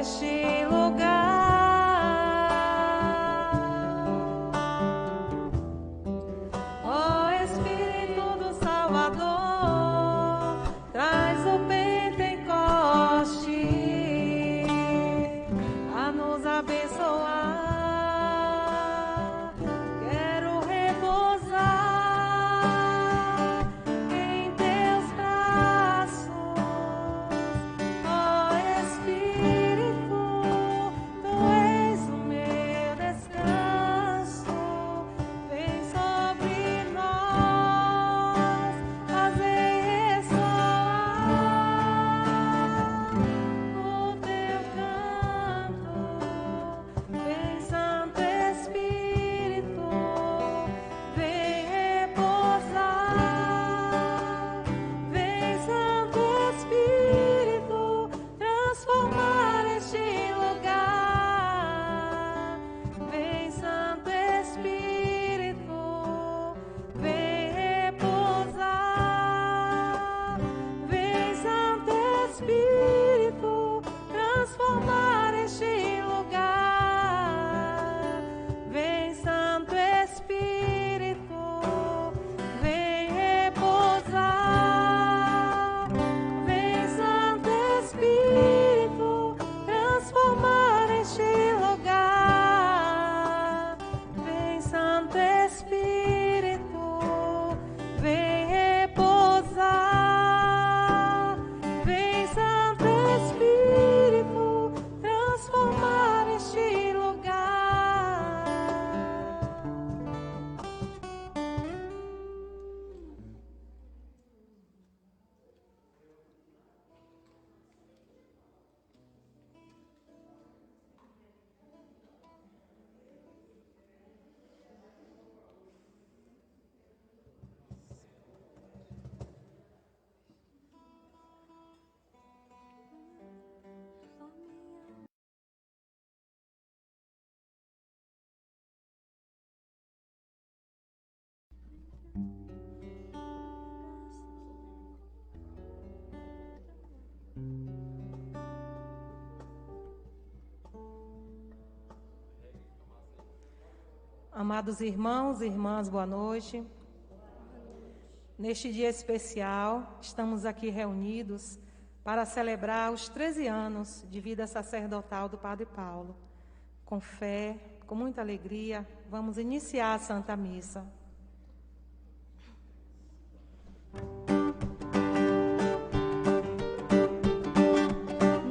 este lugar. Ó Espírito do Salvador, traz o Pentecoste a nos abençoar. Quero repousar em teus braços, ó Espírito, tu és o meu descanso. Vem sobre nós, fazer ressoar o teu canto. Vem, Santo Espírito, vem repousar. Vem, Santo Espírito, transformar este lugar. Vem, Santo Espírito, vem repousar. Vem, Santo Espírito, transformar este lugar. Vem, Santo Espírito, vem repousar. Vem, Santo Espírito, transformar este lugar. Vem, Santo Espírito, vem repousar. Vem, Santo Espírito, transformar este lugar. Amados irmãos e irmãs, boa noite. Neste dia especial, estamos aqui reunidos para celebrar os 13 anos de vida sacerdotal do Padre Paulo. Com fé, com muita alegria, vamos iniciar a Santa Missa.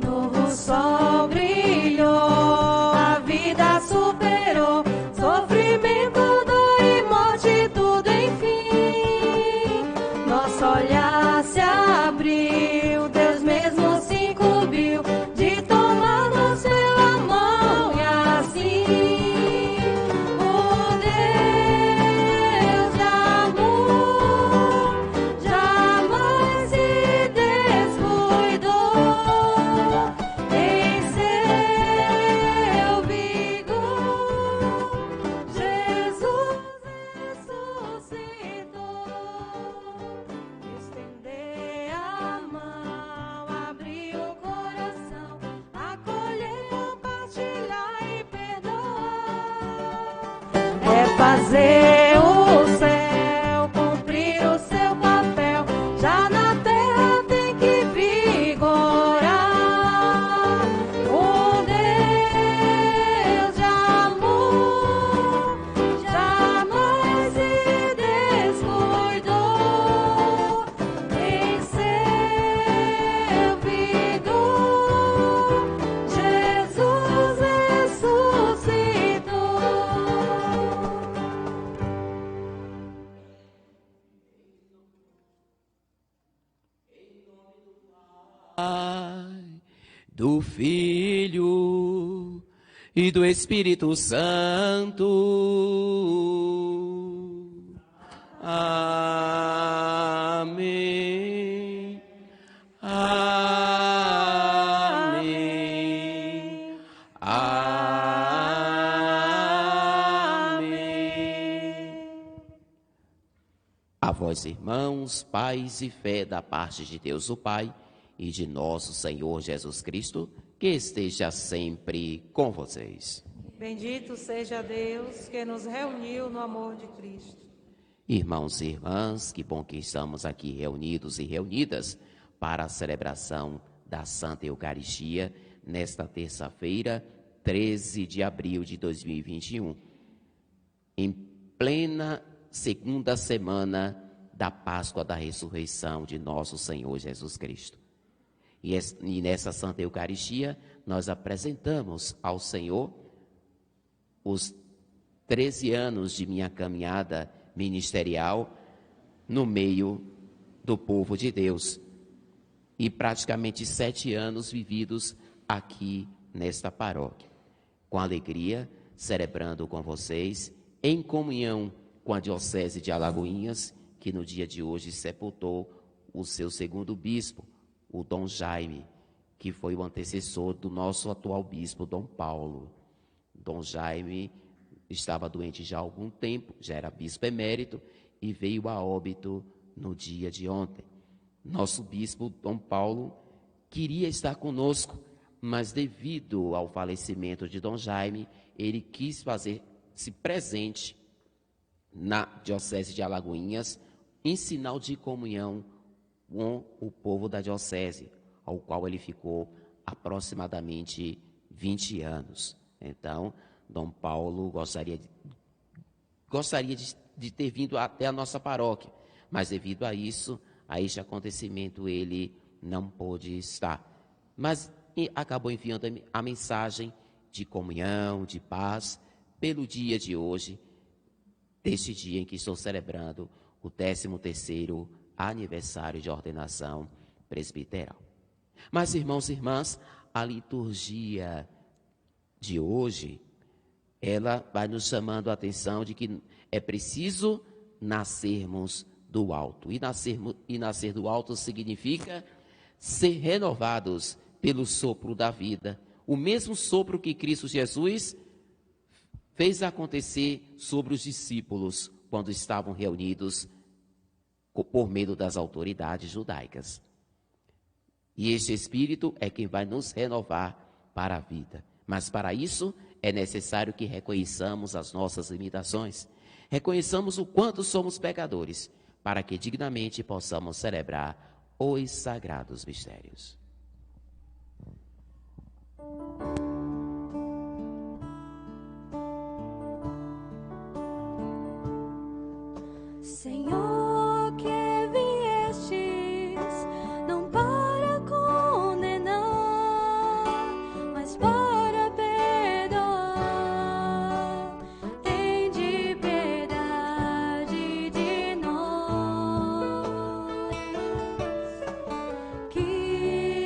Novo sol brilhou, a vida superou, sofrimento, dor e morte, tudo enfim. Nosso olhar se abriu, Deus mesmo se incumbiu de tomar-nos pela mão, e assim o Deus de amor jamais se descuidou. Em seu vigor, Jesus ressuscitou. Estender a mão, abrir o coração, acolher, compartilhar e perdoar. É fazer o céu cumprir o seu papel, já na terra tem que vigorar. O Deus de amor jamais se descuidou. Em seu vigor, Jesus ressuscitou. Pai, do Filho e do Espírito Santo. Amém. Amém. Amém. A vós, irmãos, paz e fé da parte de Deus o Pai e de nosso Senhor Jesus Cristo, que esteja sempre com vocês. Bendito seja Deus que nos reuniu no amor de Cristo. Irmãos e irmãs, que bom que estamos aqui reunidos e reunidas para a celebração da Santa Eucaristia nesta terça-feira, 13 de abril de 2021, em plena segunda semana da Páscoa da Ressurreição de nosso Senhor Jesus Cristo. E nessa Santa Eucaristia, nós apresentamos ao Senhor os 13 anos de minha caminhada ministerial no meio do povo de Deus e praticamente 7 anos vividos aqui nesta paróquia. Com alegria, celebrando com vocês, em comunhão com a Diocese de Alagoinhas, que no dia de hoje sepultou o seu segundo bispo, o Dom Jaime, que foi o antecessor do nosso atual bispo, Dom Paulo. Dom Jaime estava doente já há algum tempo, já era bispo emérito e veio a óbito no dia de ontem. Nosso bispo, Dom Paulo, queria estar conosco, mas devido ao falecimento de Dom Jaime, ele quis fazer-se presente na Diocese de Alagoinhas, em sinal de comunhão com o povo da Diocese, ao qual ele ficou aproximadamente 20 anos. Então, Dom Paulo gostaria de ter vindo até a nossa paróquia, mas devido a isso, a este acontecimento, ele não pôde estar. Mas acabou enviando a mensagem de comunhão, de paz, pelo dia de hoje, deste dia em que estou celebrando o 13º aniversário de ordenação presbiteral. Mas, irmãos e irmãs, a liturgia de hoje, ela vai nos chamando a atenção de que é preciso nascermos do alto. E nascer do alto significa ser renovados pelo sopro da vida. O mesmo sopro que Cristo Jesus fez acontecer sobre os discípulos quando estavam reunidos por meio das autoridades judaicas. E este Espírito é quem vai nos renovar para a vida. Mas para isso é necessário que reconheçamos as nossas limitações, reconheçamos o quanto somos pecadores, para que dignamente possamos celebrar os sagrados mistérios. Senhor, que viestes, não para condenar, mas para perdoar, tende piedade de nós. Que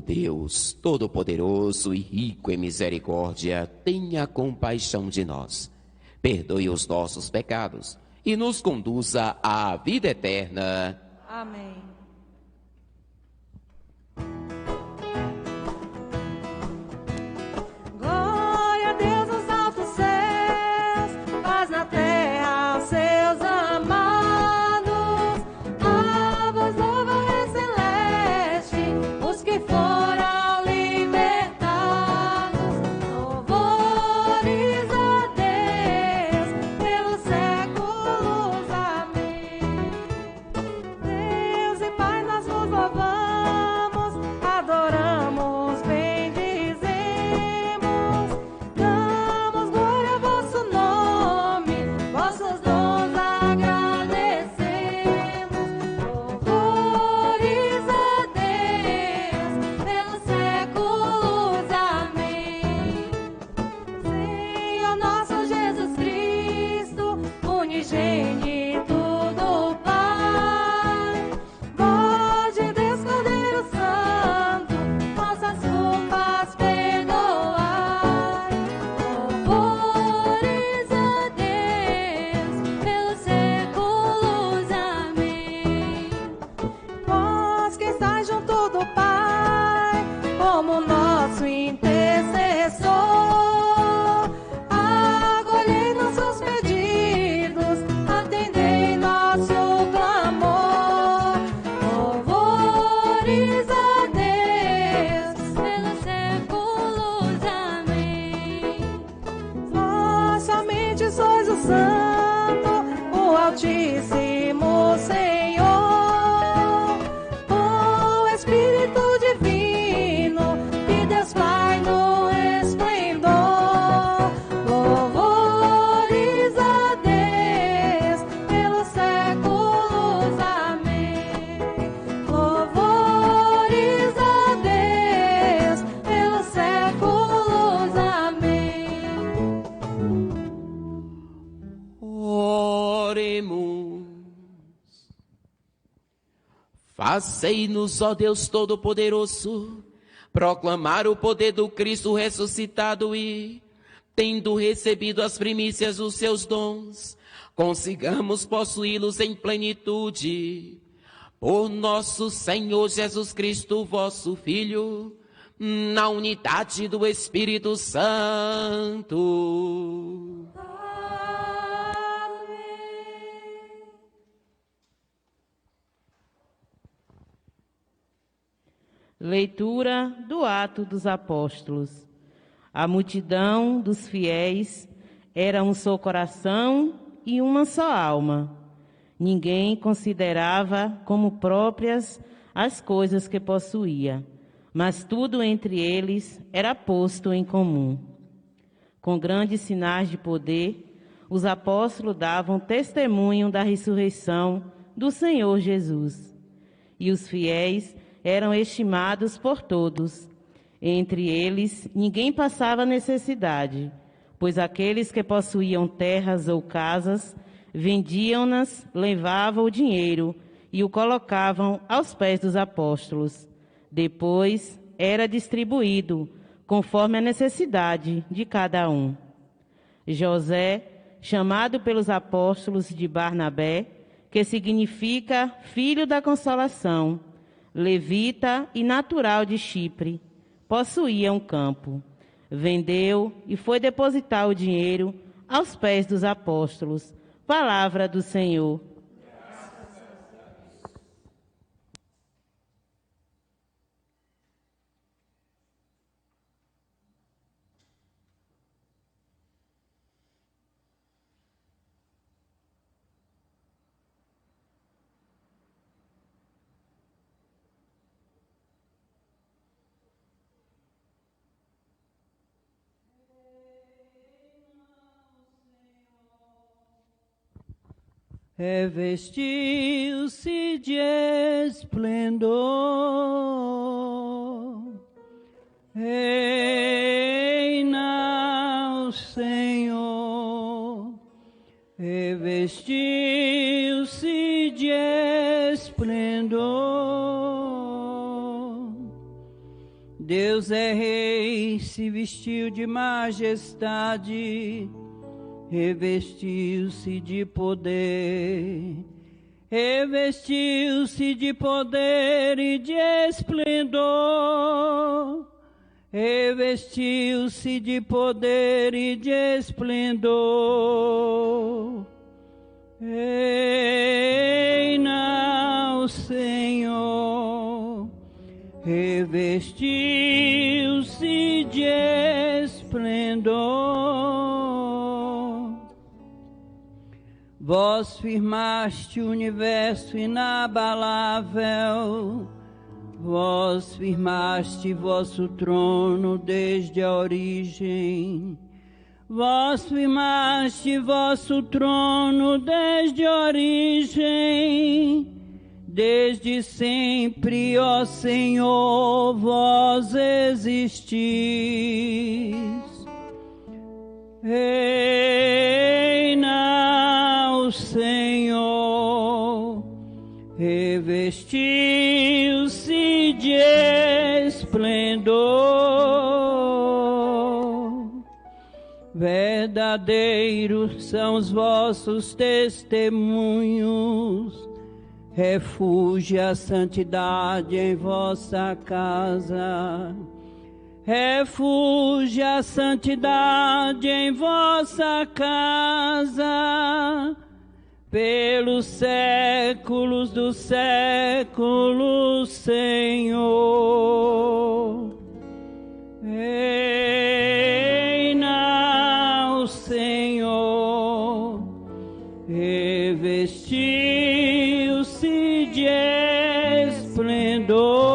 Deus Todo-Poderoso e rico em misericórdia, tenha compaixão de nós, perdoe os nossos pecados e nos conduza à vida eterna. Amém. Glória a Deus nos altos céus, paz na terra aos seus amados. A voz louva em celeste os que foram libertados. Louvores a Deus pelos séculos. Amém. Deus e Pai, nós vos louvamos, adoramos, bendizemos, damos glória ao vosso nome, vossos dons agradecemos. Louvores a Deus pelos séculos. Amém. Senhor nosso Jesus Cristo, unigênito do Pai, voz de Deus, Cordeiro Santo, nossas culpas perdoai. Louvores a Deus pelos séculos. Amém. Vós que estáis junto do Pai, como nosso intercessor, acolhei nossos pedidos, atendei nosso clamor. Louvores a Deus pelos séculos. Amém. Vós somente sois o Santo, o Altíssimo Senhor, o Espírito Divino, que Deus Pai no esplendor. Louvores a Deus pelos séculos. Amém. Louvores a Deus pelos séculos. Amém. Oremos. Fazei-nos, ó Deus Todo-Poderoso, proclamar o poder do Cristo ressuscitado e, tendo recebido as primícias dos seus dons, consigamos possuí-los em plenitude. Por nosso Senhor Jesus Cristo, vosso Filho, na unidade do Espírito Santo. Leitura do Atos dos Apóstolos. A multidão dos fiéis era um só coração e uma só alma. Ninguém considerava como próprias as coisas que possuía, mas tudo entre eles era posto em comum. Com grandes sinais de poder, os apóstolos davam testemunho da ressurreição do Senhor Jesus. E os fiéis eram estimados por todos. Entre eles, ninguém passava necessidade, pois aqueles que possuíam terras ou casas, vendiam-nas, levavam o dinheiro e o colocavam aos pés dos apóstolos. Depois, era distribuído, conforme a necessidade de cada um. José, chamado pelos apóstolos de Barnabé, que significa filho da consolação, levita e natural de Chipre, possuía um campo. Vendeu e foi depositar o dinheiro aos pés dos apóstolos. Palavra do Senhor. Revestiu-se de esplendor, reina o Senhor. Revestiu-se de esplendor, Deus é rei, se vestiu de majestade, revestiu-se de poder. Revestiu-se de poder e de esplendor. Revestiu-se de poder e de esplendor. Reina o Senhor, revestiu-se de esplendor. Vós firmaste o universo inabalável, vós firmaste vosso trono desde a origem. Vós firmaste vosso trono desde a origem. Desde sempre, ó Senhor, vós existis. Reina o Senhor, revestiu-se de esplendor. Verdadeiros são os vossos testemunhos, refúgio a santidade em vossa casa. Refúgio a santidade em vossa casa, pelos séculos dos séculos, Senhor. Reina o Senhor, revestiu-se de esplendor.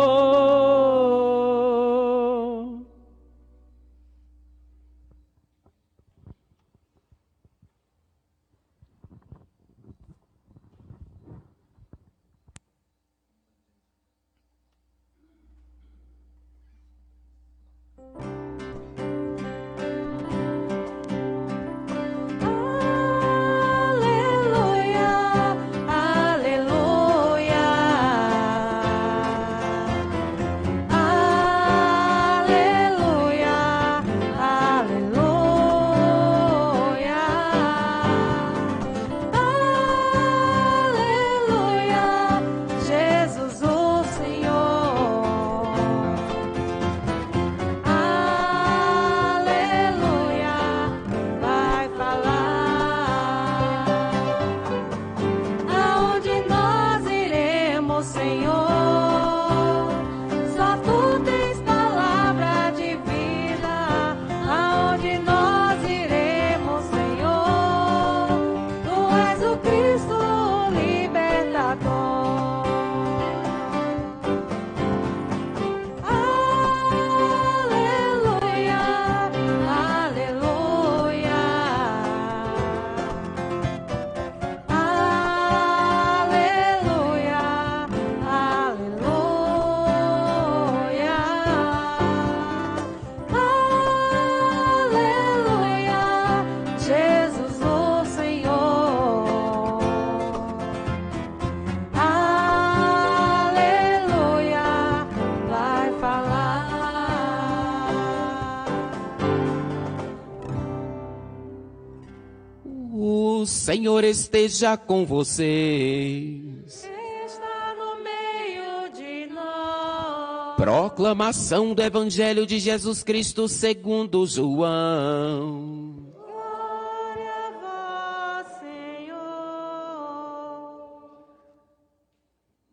O Senhor esteja com vocês. Está no meio de nós. Proclamação do Evangelho de Jesus Cristo segundo João. Glória a vós, Senhor.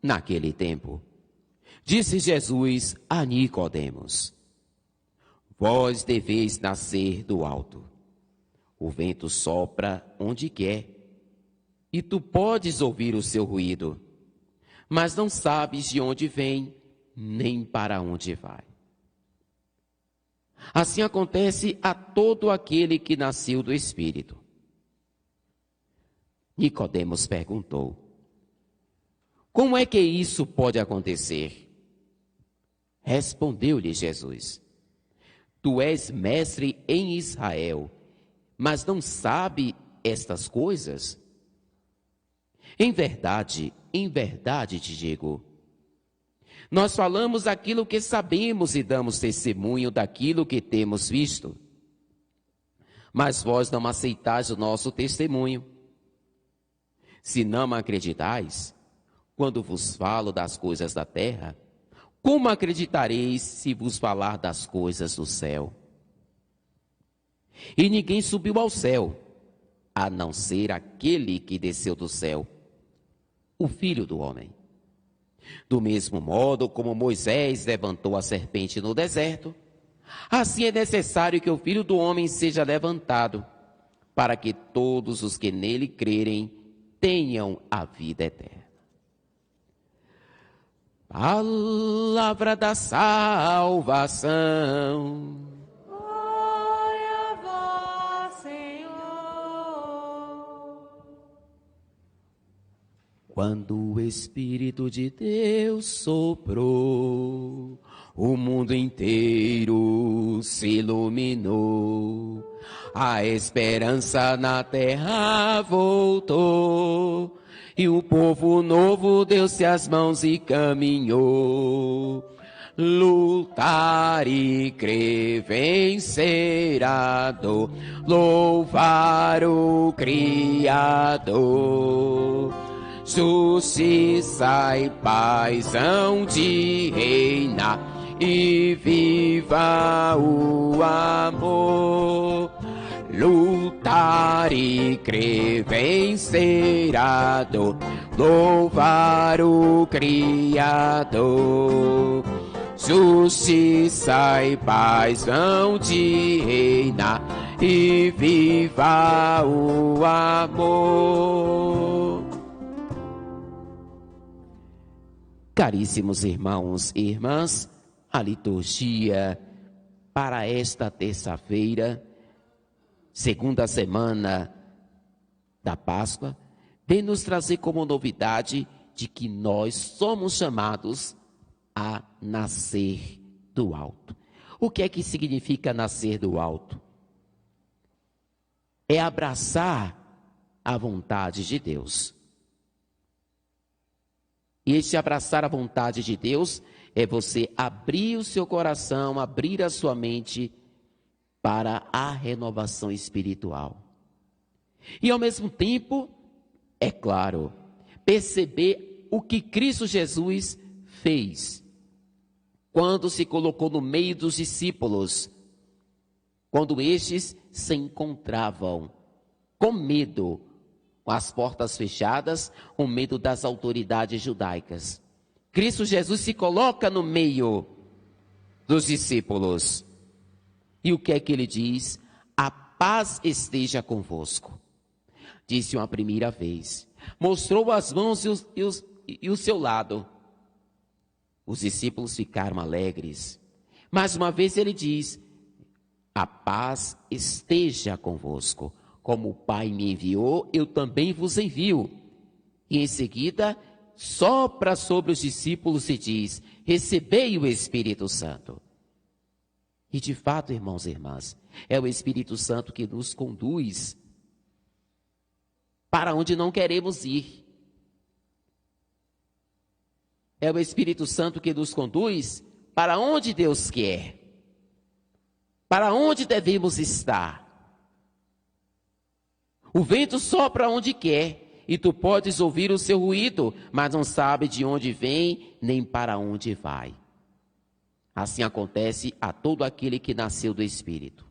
Naquele tempo, disse Jesus a Nicodemos: Vós deveis nascer do alto. O vento sopra onde quer, e tu podes ouvir o seu ruído, mas não sabes de onde vem, nem para onde vai. Assim acontece a todo aquele que nasceu do Espírito. Nicodemos perguntou: Como é que isso pode acontecer? Respondeu-lhe Jesus: Tu és mestre em Israel, mas não sabe estas coisas? Em verdade te digo, Nós falamos aquilo que sabemos e damos testemunho daquilo que temos visto. Mas vós não aceitais o nosso testemunho. Se não acreditais, quando vos falo das coisas da terra, como acreditareis se vos falar das coisas do céu? E ninguém subiu ao céu, a não ser aquele que desceu do céu, o Filho do Homem. Do mesmo modo como Moisés levantou a serpente no deserto, assim é necessário que o Filho do Homem seja levantado, para que todos os que nele crerem tenham a vida eterna. Palavra da salvação. Glória a vós, Senhor. Quando o Espírito de Deus soprou, o mundo inteiro se iluminou. A esperança na terra voltou, e o povo novo deu-se as mãos e caminhou. Lutar e crer, vencer a dor, louvar o Criador. Justiça e paz hão de reinar, e viva o amor. Lutar e crer, vencer a dor, louvar o Criador. Justiça e paz hão de reinar, e viva o amor. Caríssimos irmãos e irmãs, a liturgia para esta terça-feira, segunda semana da Páscoa, vem nos trazer como novidade de que nós somos chamados a nascer do alto. O que é que significa nascer do alto? É abraçar a vontade de Deus. E este abraçar a vontade de Deus é você abrir o seu coração, abrir a sua mente para a renovação espiritual. E ao mesmo tempo, é claro, perceber o que Cristo Jesus fez quando se colocou no meio dos discípulos, quando estes se encontravam com medo, com as portas fechadas, com medo das autoridades judaicas. Cristo Jesus se coloca no meio dos discípulos. E o que é que ele diz? A paz esteja convosco. Disse uma primeira vez. Mostrou as mãos e o seu lado. Os discípulos ficaram alegres. Mais uma vez ele diz, a paz esteja convosco. Como o Pai me enviou, eu também vos envio. E em seguida, sopra sobre os discípulos e diz, recebei o Espírito Santo. E de fato, irmãos e irmãs, é o Espírito Santo que nos conduz para onde não queremos ir. É o Espírito Santo que nos conduz para onde Deus quer. Para onde devemos estar. O vento sopra onde quer, e tu podes ouvir o seu ruído, mas não sabe de onde vem, nem para onde vai. Assim acontece a todo aquele que nasceu do Espírito.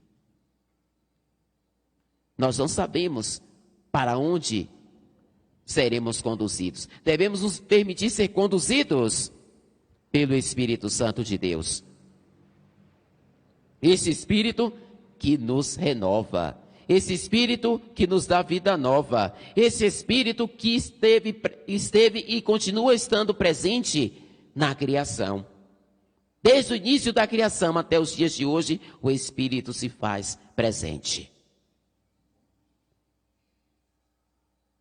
Nós não sabemos para onde seremos conduzidos. Devemos nos permitir ser conduzidos pelo Espírito Santo de Deus. Esse Espírito que nos renova. Esse Espírito que nos dá vida nova. Esse Espírito que esteve e continua estando presente na criação. Desde o início da criação até os dias de hoje, o Espírito se faz presente.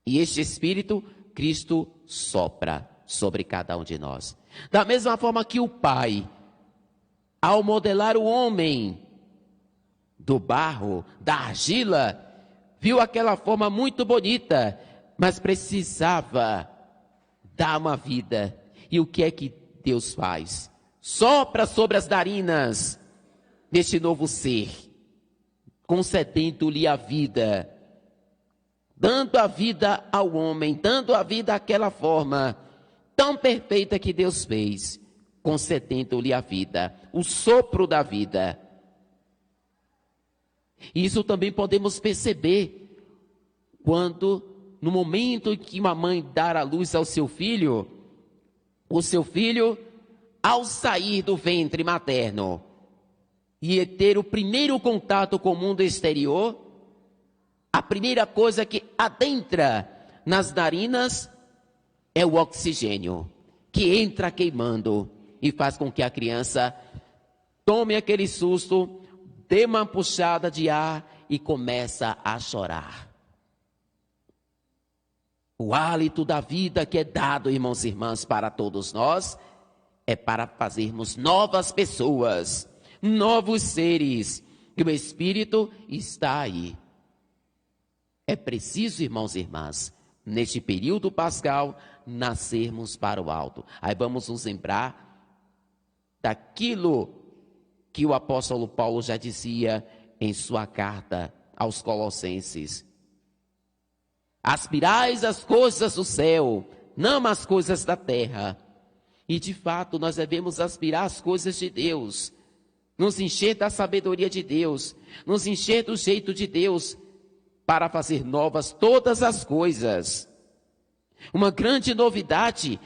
E este Espírito, Cristo sopra sobre cada um de nós. Da mesma forma que o Pai, ao modelar o homem do barro, da argila, viu aquela forma muito bonita, mas precisava dar uma vida. E o que é que Deus faz? Sopra sobre as narinas deste novo ser, concedendo-lhe a vida, dando a vida ao homem, dando a vida àquela forma tão perfeita que Deus fez, concedendo-lhe a vida, o sopro da vida. Isso também podemos perceber quando, no momento em que uma mãe dar à luz ao seu filho, o seu filho, ao sair do ventre materno e ter o primeiro contato com o mundo exterior, a primeira coisa que adentra nas narinas é o oxigênio, que entra queimando e faz com que a criança tome aquele susto, dê uma puxada de ar e começa a chorar. O hálito da vida que é dado, irmãos e irmãs, para todos nós, é para fazermos novas pessoas, novos seres, e o Espírito está aí. É preciso, irmãos e irmãs, neste período pascal, nascermos para o alto. Aí vamos nos lembrar daquilo que o apóstolo Paulo já dizia em sua carta aos Colossenses: aspirais às coisas do céu, não às coisas da terra. E de fato nós devemos aspirar às coisas de Deus, nos encher da sabedoria de Deus, nos encher do jeito de Deus, para fazer novas todas as coisas. Uma grande novidade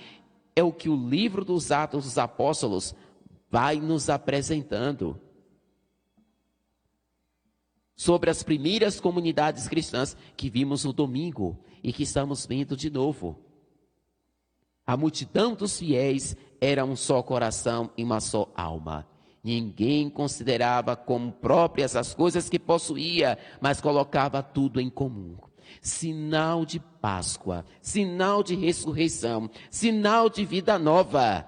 é o que o livro dos Atos dos Apóstolos vai nos apresentando sobre as primeiras comunidades cristãs que vimos no domingo e que estamos vendo de novo. A multidão dos fiéis era um só coração e uma só alma. Ninguém considerava como próprias as coisas que possuía, mas colocava tudo em comum. Sinal de Páscoa, sinal de ressurreição, sinal de vida nova.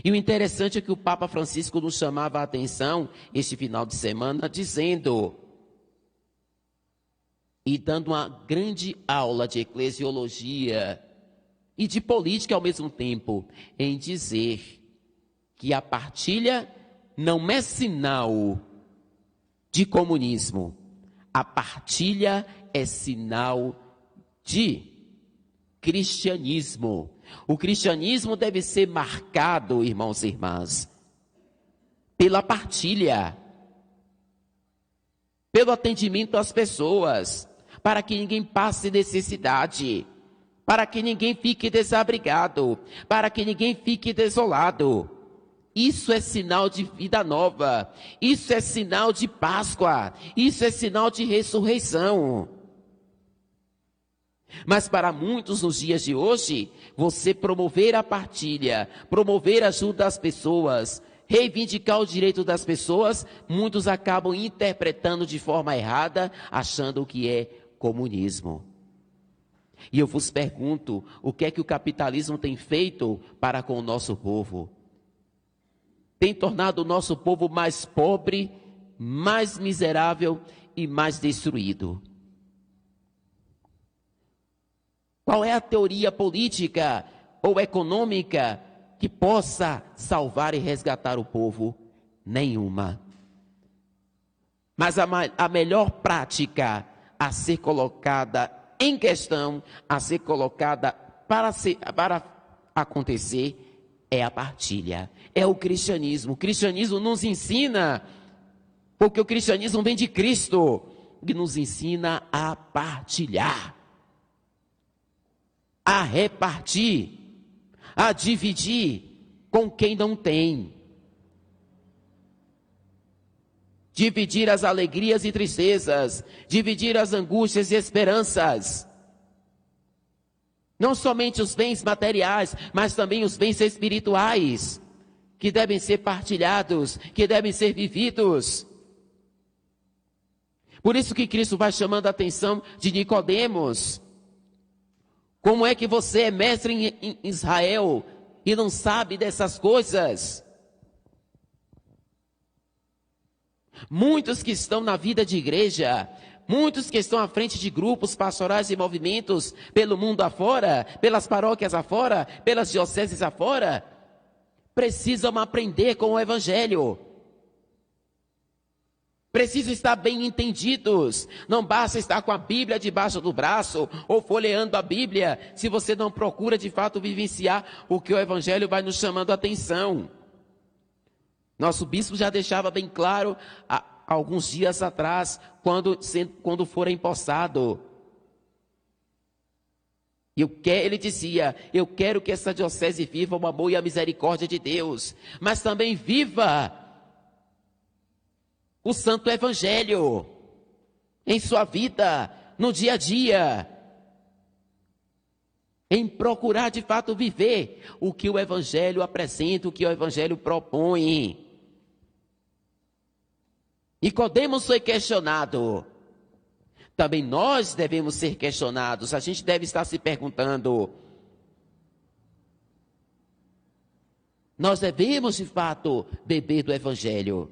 E o interessante é que o Papa Francisco nos chamava a atenção este final de semana, dizendo e dando uma grande aula de eclesiologia e de política ao mesmo tempo, em dizer que a partilha não é sinal de comunismo. A partilha é sinal de cristianismo. O cristianismo deve ser marcado, irmãos e irmãs, pela partilha, pelo atendimento às pessoas, para que ninguém passe necessidade, para que ninguém fique desabrigado, para que ninguém fique desolado. Isso é sinal de vida nova, isso é sinal de Páscoa, isso é sinal de ressurreição. Mas para muitos nos dias de hoje, você promover a partilha, promover a ajuda às pessoas, reivindicar o direito das pessoas, muitos acabam interpretando de forma errada, achando que é comunismo. E eu vos pergunto, o que é que o capitalismo tem feito para com o nosso povo? Tem tornado o nosso povo mais pobre, mais miserável e mais destruído. Qual é a teoria política ou econômica que possa salvar e resgatar o povo? Nenhuma. Mas a melhor prática a ser colocada em questão, a ser colocada para acontecer, é a partilha, é o cristianismo. O cristianismo nos ensina, porque o cristianismo vem de Cristo, que nos ensina a partilhar, a repartir, a dividir com quem não tem. Dividir as alegrias e tristezas, dividir as angústias e esperanças. Não somente os bens materiais, mas também os bens espirituais, que devem ser partilhados, que devem ser vividos. Por isso que Cristo vai chamando a atenção de Nicodemos. Como é que você é mestre em Israel e não sabe dessas coisas? Muitos que estão na vida de igreja, muitos que estão à frente de grupos pastorais e movimentos pelo mundo afora, pelas paróquias afora, pelas dioceses afora, precisam aprender com o Evangelho. Precisam estar bem entendidos. Não basta estar com a Bíblia debaixo do braço ou folheando a Bíblia, se você não procura de fato vivenciar o que o Evangelho vai nos chamando a atenção. Nosso bispo já deixava bem claro há alguns dias atrás, quando for empossado. Ele dizia, eu quero que essa diocese viva o amor e a misericórdia de Deus, mas também viva o Santo Evangelho em sua vida, no dia a dia, em procurar de fato viver o que o Evangelho apresenta, o que o Evangelho propõe. Nicodemos foi questionado. Também nós devemos ser questionados. A gente deve estar se perguntando: nós devemos de fato beber do Evangelho,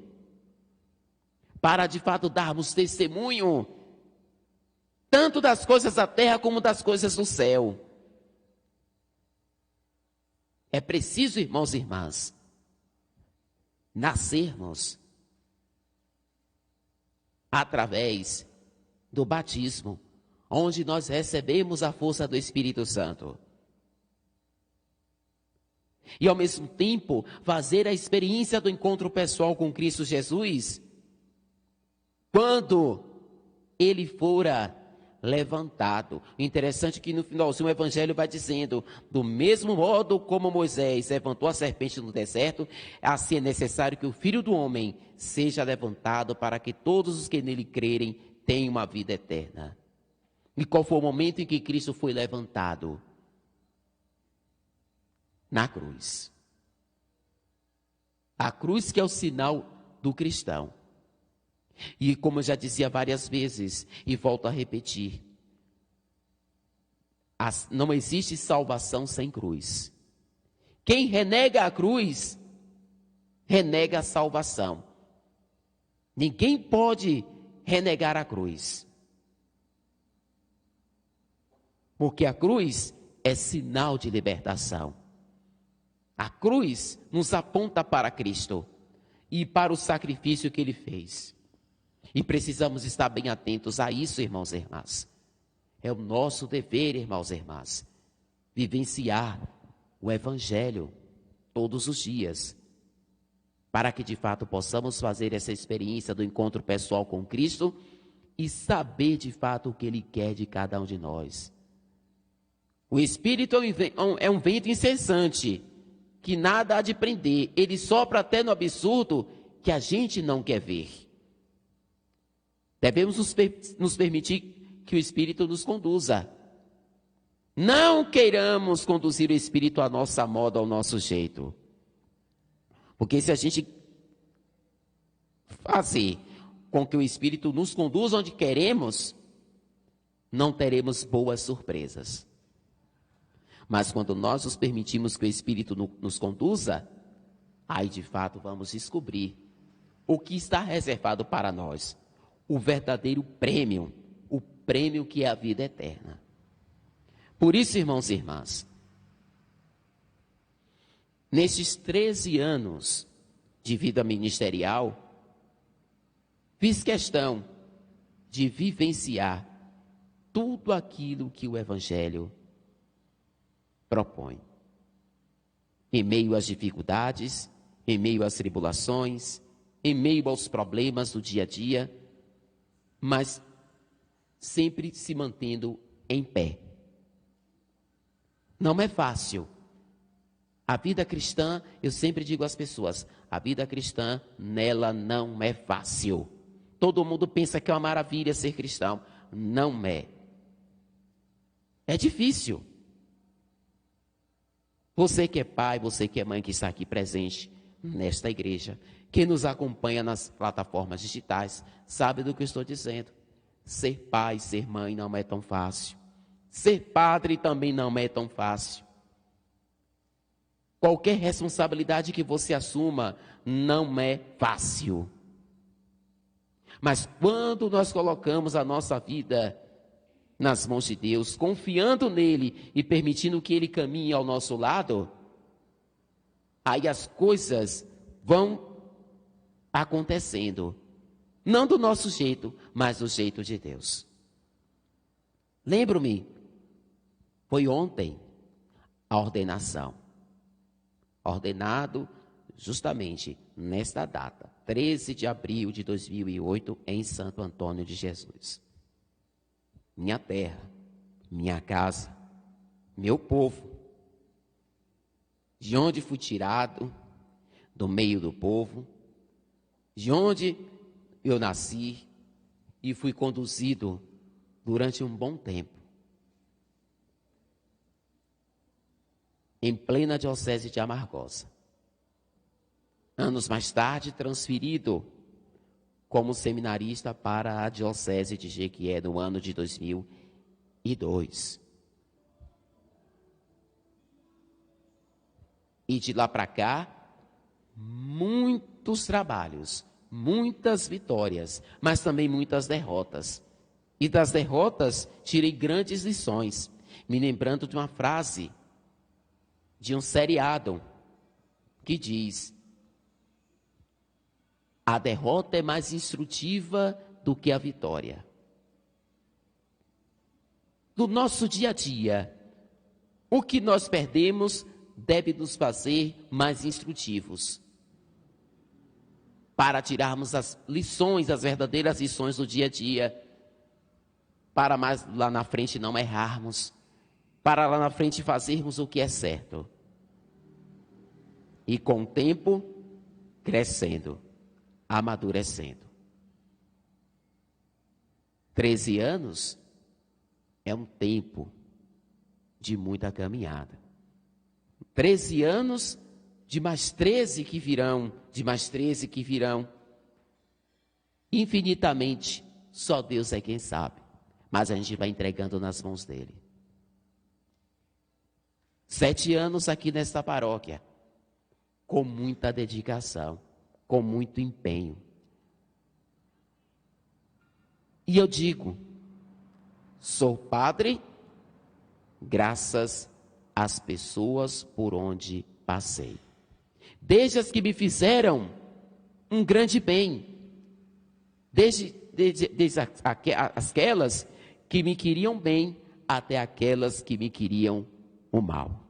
para de fato darmos testemunho, tanto das coisas da terra como das coisas do céu. É preciso, irmãos e irmãs, nascermos através do batismo, onde nós recebemos a força do Espírito Santo. E ao mesmo tempo, fazer a experiência do encontro pessoal com Cristo Jesus, quando ele fora levantado. Interessante que no finalzinho o Evangelho vai dizendo: do mesmo modo como Moisés levantou a serpente no deserto, assim é necessário que o Filho do Homem seja levantado, para que todos os que nele crerem tenham uma vida eterna. E qual foi o momento em que Cristo foi levantado? Na cruz. A cruz, que é o sinal do cristão. E como eu já dizia várias vezes, e volto a repetir, não existe salvação sem cruz. Quem renega a cruz, renega a salvação. Ninguém pode renegar a cruz. Porque a cruz é sinal de libertação. A cruz nos aponta para Cristo e para o sacrifício que ele fez. E precisamos estar bem atentos a isso, irmãos e irmãs. É o nosso dever, irmãos e irmãs, vivenciar o Evangelho todos os dias, para que de fato possamos fazer essa experiência do encontro pessoal com Cristo e saber de fato o que Ele quer de cada um de nós. O Espírito é um vento incessante, que nada há de prender. Ele sopra até no absurdo que a gente não quer ver. Devemos nos permitir que o Espírito nos conduza. Não queiramos conduzir o Espírito à nossa moda, ao nosso jeito. Porque se a gente fazer com que o Espírito nos conduza onde queremos, não teremos boas surpresas. Mas quando nós nos permitimos que o Espírito nos conduza, aí de fato vamos descobrir o que está reservado para nós. O verdadeiro prêmio, o prêmio que é a vida eterna. Por isso, irmãos e irmãs, nesses 13 anos de vida ministerial, fiz questão de vivenciar tudo aquilo que o Evangelho propõe. Em meio às dificuldades, em meio às tribulações, em meio aos problemas do dia a dia, mas sempre se mantendo em pé. Não é fácil. A vida cristã, eu sempre digo às pessoas, a vida cristã, nela não é fácil. Todo mundo pensa que é uma maravilha ser cristão. Não é. É difícil. Você que é pai, você que é mãe, que está aqui presente nesta igreja, que nos acompanha nas plataformas digitais, sabe do que eu estou dizendo. Ser pai, ser mãe não é tão fácil. Ser padre também não é tão fácil. Qualquer responsabilidade que você assuma não é fácil. Mas quando nós colocamos a nossa vida nas mãos de Deus, confiando nele e permitindo que ele caminhe ao nosso lado, aí as coisas vão acontecendo. Não do nosso jeito, mas do jeito de Deus. Lembro-me, foi ontem a ordenação. Ordenado justamente nesta data, 13 de abril de 2008, em Santo Antônio de Jesus. Minha terra, minha casa, meu povo, de onde fui tirado, do meio do povo, de onde eu nasci e fui conduzido durante um bom tempo. Em plena diocese de Amargosa. Anos mais tarde, transferido como seminarista para a diocese de Jequié no ano de 2002. E de lá para cá, muitos trabalhos, muitas vitórias, mas também muitas derrotas. E das derrotas, tirei grandes lições, me lembrando de uma frase de um seriado que diz: a derrota é mais instrutiva do que a vitória. No nosso dia a dia, o que nós perdemos deve nos fazer mais instrutivos, para tirarmos as lições, as verdadeiras lições do dia a dia, para mais lá na frente não errarmos, para lá na frente fazermos o que é certo. E com o tempo, crescendo, amadurecendo. 13 anos é um tempo de muita caminhada. 13 anos de mais 13 que virão, de mais 13 que virão. Infinitamente, só Deus é quem sabe. Mas a gente vai entregando nas mãos dele. 7 anos aqui nesta paróquia, com muita dedicação, com muito empenho. E eu digo, sou padre graças às pessoas por onde passei. Desde as que me fizeram um grande bem, desde aquelas que me queriam bem, até aquelas que me queriam o mal.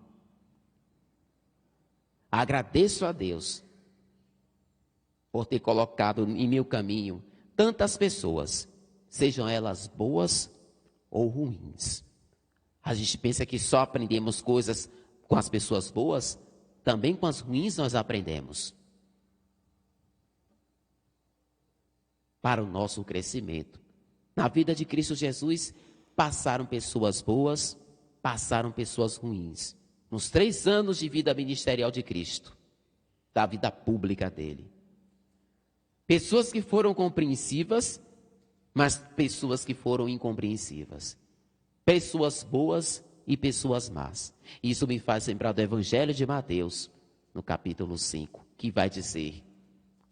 Agradeço a Deus por ter colocado em meu caminho tantas pessoas, sejam elas boas ou ruins. A gente pensa que só aprendemos coisas com as pessoas boas, também com as ruins nós aprendemos. Para o nosso crescimento. Na vida de Cristo Jesus, passaram pessoas boas, passaram pessoas ruins. Nos 3 anos de vida ministerial de Cristo, da vida pública dele. Pessoas que foram compreensivas, mas pessoas que foram incompreensivas. Pessoas boas e pessoas más. Isso me faz lembrar do Evangelho de Mateus, no capítulo 5, que vai dizer,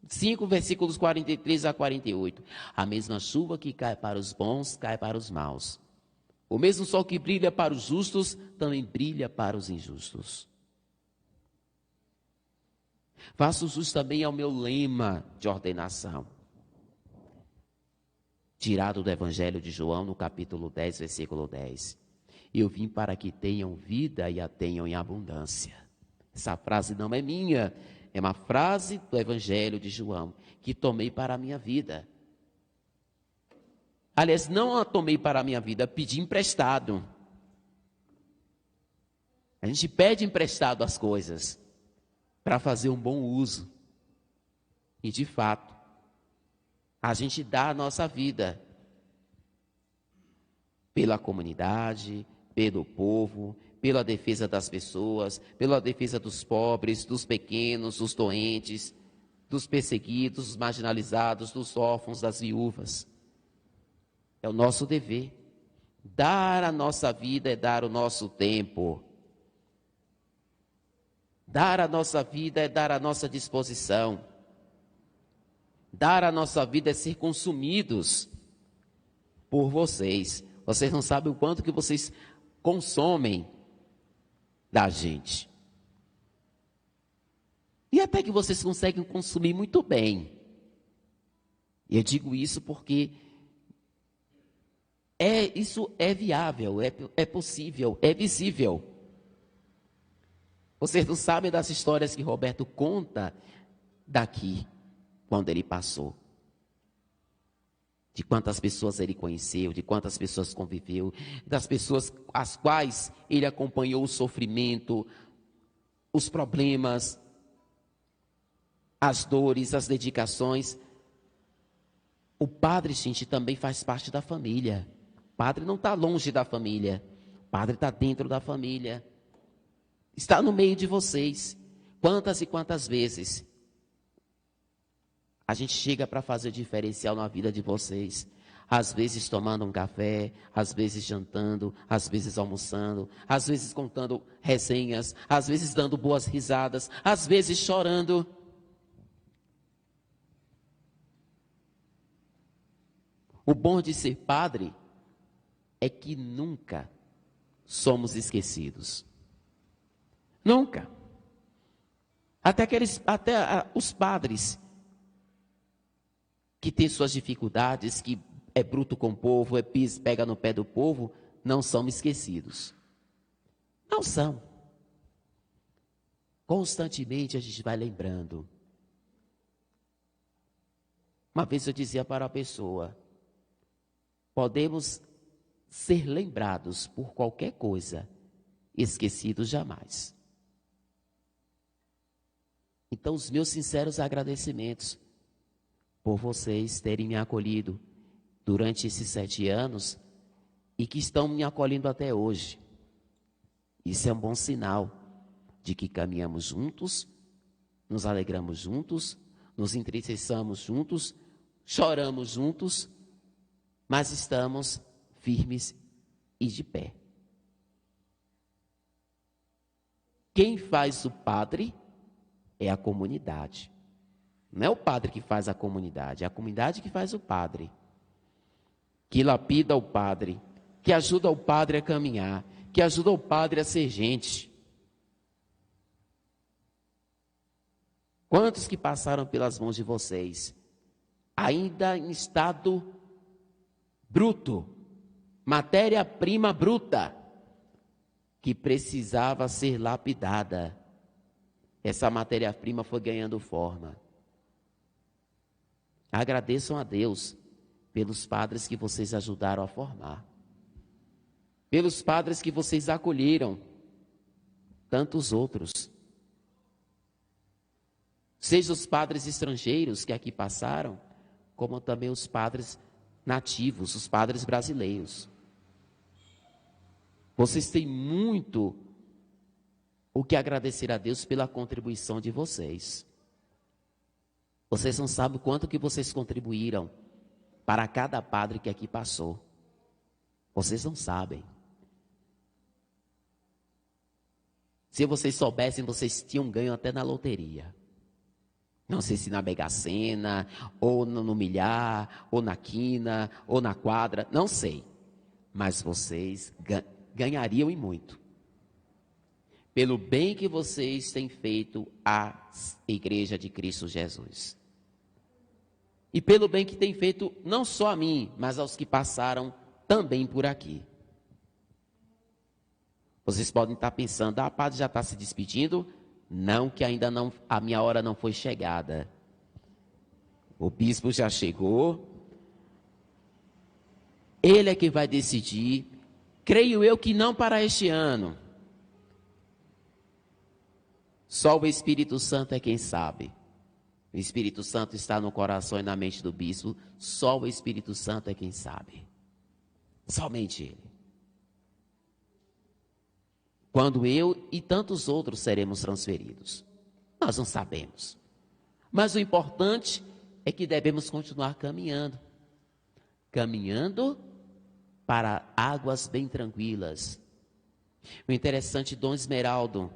5 versículos 43 a 48, a mesma chuva que cai para os bons, cai para os maus. O mesmo sol que brilha para os justos, também brilha para os injustos. Faço jus também ao meu lema de ordenação, tirado do Evangelho de João, no capítulo 10, versículo 10. Eu vim para que tenham vida e a tenham em abundância. Essa frase não é minha, é uma frase do Evangelho de João, que tomei para a minha vida. Aliás, não a tomei para a minha vida, pedi emprestado. A gente pede emprestado as coisas para fazer um bom uso. E de fato, a gente dá a nossa vida pela comunidade, pelo povo, pela defesa das pessoas, pela defesa dos pobres, dos pequenos, dos doentes, dos perseguidos, dos marginalizados, dos órfãos, das viúvas. É o nosso dever. Dar a nossa vida é dar o nosso tempo. Dar a nossa vida é dar a nossa disposição. Dar a nossa vida é ser consumidos por vocês. Vocês não sabem o quanto que vocês consomem da gente. E até que vocês conseguem consumir muito bem. E eu digo isso porque isso é viável, é possível, é visível. Vocês não sabem das histórias que Roberto conta daqui, quando ele passou. De quantas pessoas ele conheceu, de quantas pessoas conviveu, das pessoas às quais ele acompanhou o sofrimento, os problemas, as dores, as dedicações. O padre, gente, também faz parte da família. O padre não está longe da família. O padre está dentro da família. Está no meio de vocês. Quantas e quantas vezes a gente chega para fazer diferencial na vida de vocês. Às vezes tomando um café, às vezes jantando, às vezes almoçando, às vezes contando resenhas, às vezes dando boas risadas, às vezes chorando. O bom de ser padre é que nunca somos esquecidos. Nunca. Até os padres que têm suas dificuldades, que é bruto com o povo, pega no pé do povo, não são esquecidos. Não são. Constantemente a gente vai lembrando. Uma vez eu dizia para a pessoa: podemos ser lembrados por qualquer coisa, esquecidos jamais. Então, os meus sinceros agradecimentos por vocês terem me acolhido durante esses 7 anos e que estão me acolhendo até hoje. Isso é um bom sinal de que caminhamos juntos, nos alegramos juntos, nos entristecemos juntos, choramos juntos, mas estamos firmes e de pé. Quem faz o padre é a comunidade. Não é o padre que faz a comunidade, é a comunidade que faz o padre. Que lapida o padre, que ajuda o padre a caminhar, que ajuda o padre a ser gente. Quantos que passaram pelas mãos de vocês, ainda em estado bruto, matéria-prima bruta, que precisava ser lapidada. Essa matéria-prima foi ganhando forma. Agradeçam a Deus pelos padres que vocês ajudaram a formar. Pelos padres que vocês acolheram. Tantos outros. Seja os padres estrangeiros que aqui passaram, como também os padres nativos, os padres brasileiros. Vocês têm muito o que agradecer a Deus pela contribuição de vocês. Vocês não sabem o quanto que vocês contribuíram para cada padre que aqui passou. Vocês não sabem. Se vocês soubessem, vocês tinham ganho até na loteria. Não sei se na Mega Sena, ou no milhar, ou na quina, ou na quadra, não sei. Mas vocês ganhariam e muito. Pelo bem que vocês têm feito à Igreja de Cristo Jesus. E pelo bem que têm feito não só a mim, mas aos que passaram também por aqui. Vocês podem estar pensando: ah, padre já está se despedindo? Não, que ainda não, a minha hora não foi chegada. O bispo já chegou. Ele é quem vai decidir. Creio eu que não para este ano. Só o Espírito Santo é quem sabe. O Espírito Santo está no coração e na mente do bispo. Só o Espírito Santo é quem sabe. Somente ele. Quando eu e tantos outros seremos transferidos. Nós não sabemos. Mas o importante é que devemos continuar caminhando. Caminhando para águas bem tranquilas. O interessante, Dom Esmeraldo,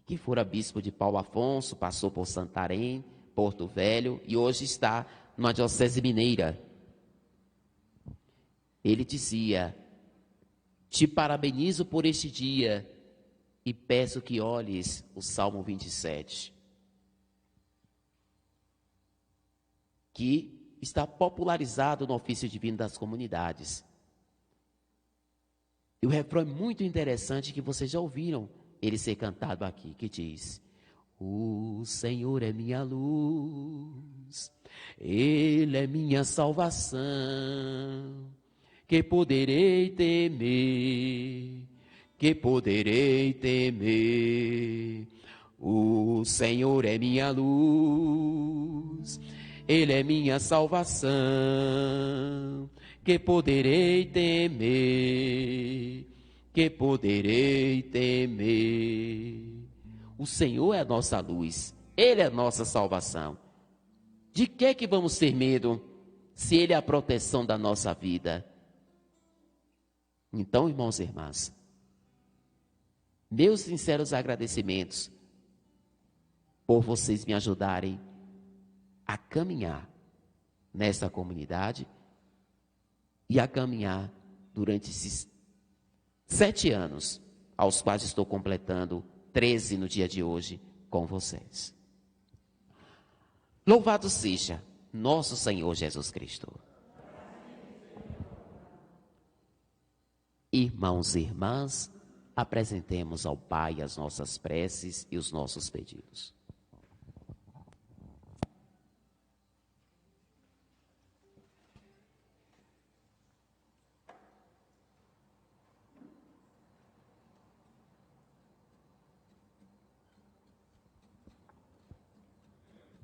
que fora bispo de Paulo Afonso, passou por Santarém, Porto Velho e hoje está numa diocese mineira. Ele dizia: te parabenizo por este dia, e peço que olhes o Salmo 27, que está popularizado no ofício divino das comunidades. E o refrão é muito interessante, que vocês já ouviram ele ser cantado aqui, que diz: o Senhor é minha luz, Ele é minha salvação, que poderei temer, que poderei temer. O Senhor é minha luz, Ele é minha salvação, que poderei temer, que poderei temer. O Senhor é a nossa luz, Ele é a nossa salvação. De que vamos ter medo, se Ele é a proteção da nossa vida? Então, irmãos e irmãs, meus sinceros agradecimentos por vocês me ajudarem a caminhar nessa comunidade e a caminhar durante esses 7 anos, aos quais estou completando 13 no dia de hoje com vocês. Louvado seja nosso Senhor Jesus Cristo. Irmãos e irmãs, apresentemos ao Pai as nossas preces e os nossos pedidos.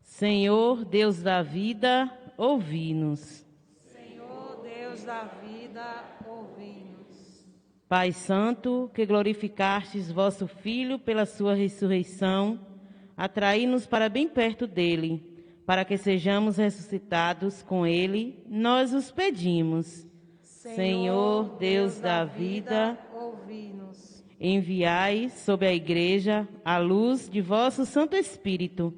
Senhor, Deus da vida, ouvi-nos. Senhor, Deus da vida, ouvi-nos. Pai Santo, que glorificastes vosso Filho pela sua ressurreição, atraí-nos para bem perto dele, para que sejamos ressuscitados com ele, nós os pedimos. Senhor, Deus da vida, ouvi-nos. enviai sobre a Igreja a luz de vosso Santo Espírito,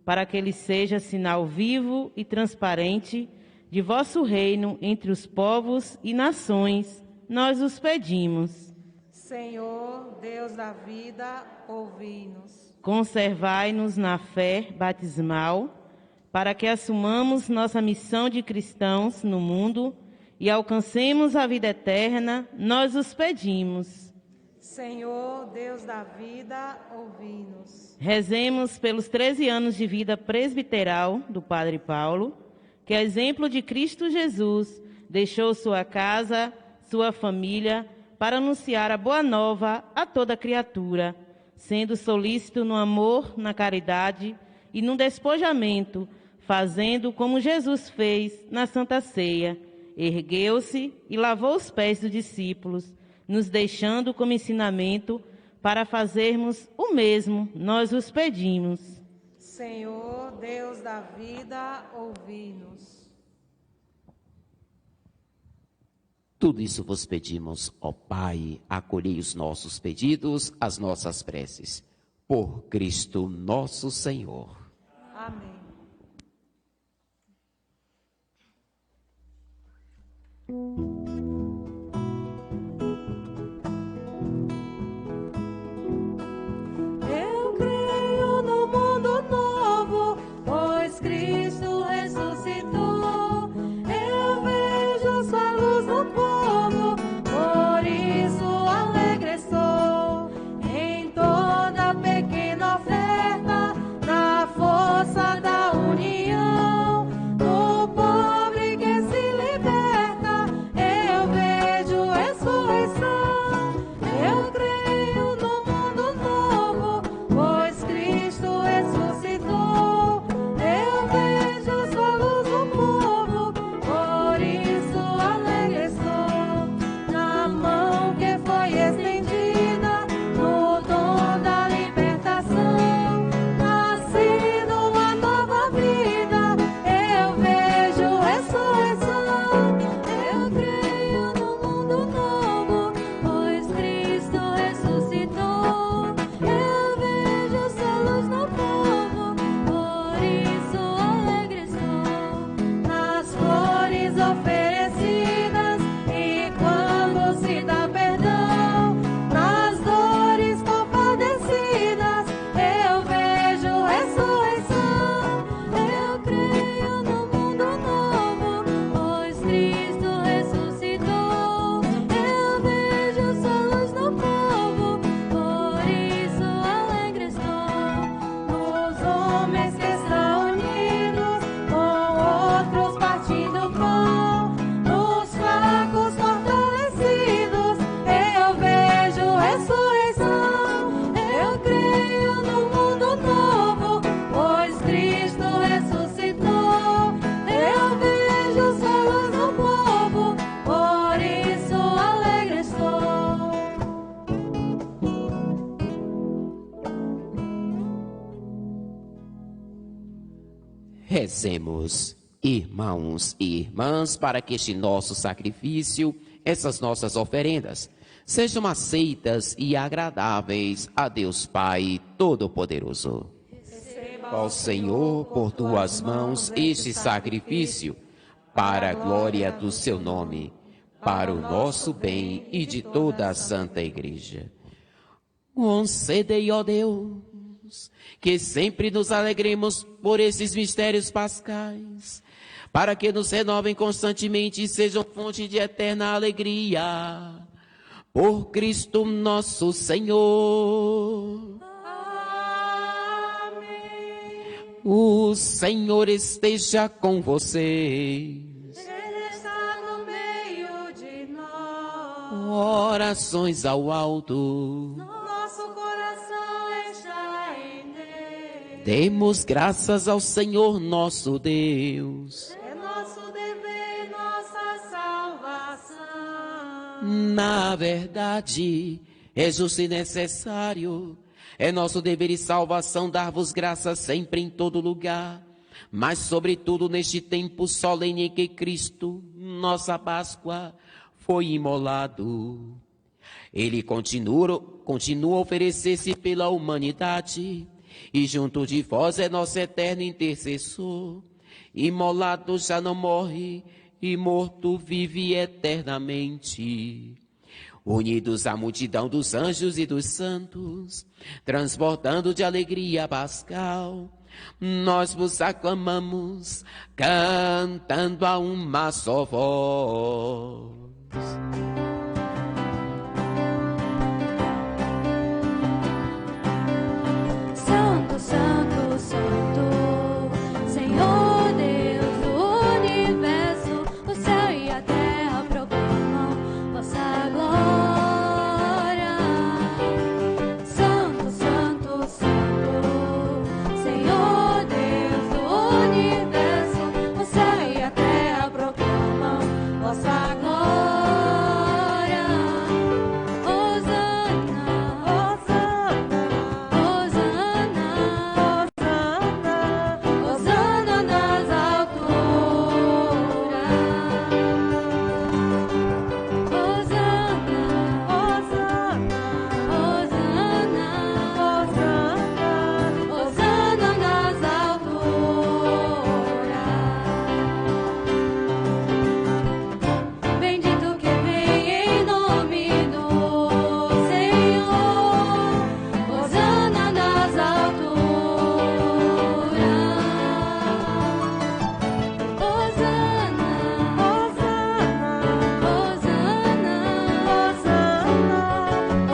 para que ele seja sinal vivo e transparente de vosso reino entre os povos e nações, nós os pedimos. Senhor, Deus da vida, ouvi-nos. Conservai-nos na fé batismal, para que assumamos nossa missão de cristãos no mundo e alcancemos a vida eterna, nós os pedimos. Senhor, Deus da vida, ouvi-nos. Rezemos pelos 13 anos de vida presbiteral do Padre Paulo, que, a exemplo de Cristo Jesus, deixou sua casa, sua família, para anunciar a boa nova a toda criatura, sendo solícito no amor, na caridade e no despojamento, fazendo como Jesus fez na Santa Ceia. Ergueu-se e lavou os pés dos discípulos, nos deixando como ensinamento para fazermos o mesmo, nós os pedimos. Senhor, Deus da vida, ouvi-nos. Tudo isso vos pedimos, ó Pai, acolhei os nossos pedidos, as nossas preces. Por Cristo nosso Senhor. Amém. Eu creio no mundo novo, pois Cristo ressuscitou. Eu vejo sua luz no povo, por isso alegre sou. Em toda pequena oferta, na Rezemos, irmãos e irmãs, para que este nosso sacrifício, essas nossas oferendas, sejam aceitas e agradáveis a Deus Pai Todo-Poderoso. Ó Senhor, por tuas mãos este sacrifício, para a glória do seu nome, para o nosso bem e de toda a Santa Igreja. Concedei, ó Deus, que sempre nos alegremos por esses mistérios pascais, para que nos renovem constantemente e sejam fonte de eterna alegria. Por Cristo nosso Senhor. Amém. O Senhor esteja com vocês. Ele está no meio de nós. Orações ao alto. Nosso coração está em Deus. Demos graças ao Senhor nosso Deus. É nosso dever, nossa salvação. Na verdade, é justo e necessário, é nosso dever e salvação dar-vos graças sempre em todo lugar, mas sobretudo neste tempo solene em que Cristo, nossa Páscoa, foi imolado. Ele continua a oferecer-se pela humanidade, e junto de vós é nosso eterno intercessor. Imolado já não morre, e morto vive eternamente. Unidos à multidão dos anjos e dos santos, transbordando de alegria pascal, nós vos aclamamos, cantando a uma só voz. Santo, Santo, Santo, Senhor Deus do universo, o céu e a terra proclamam vossa glória. Santo, Santo, Santo, Senhor Deus do universo, o céu e a terra proclamam vossa glória. Hosana, Hosana, Hosana nas alturas. Hosana, Hosana nas alturas. Bendito que vem em nome do Senhor. Hosana nas alturas. Hosana,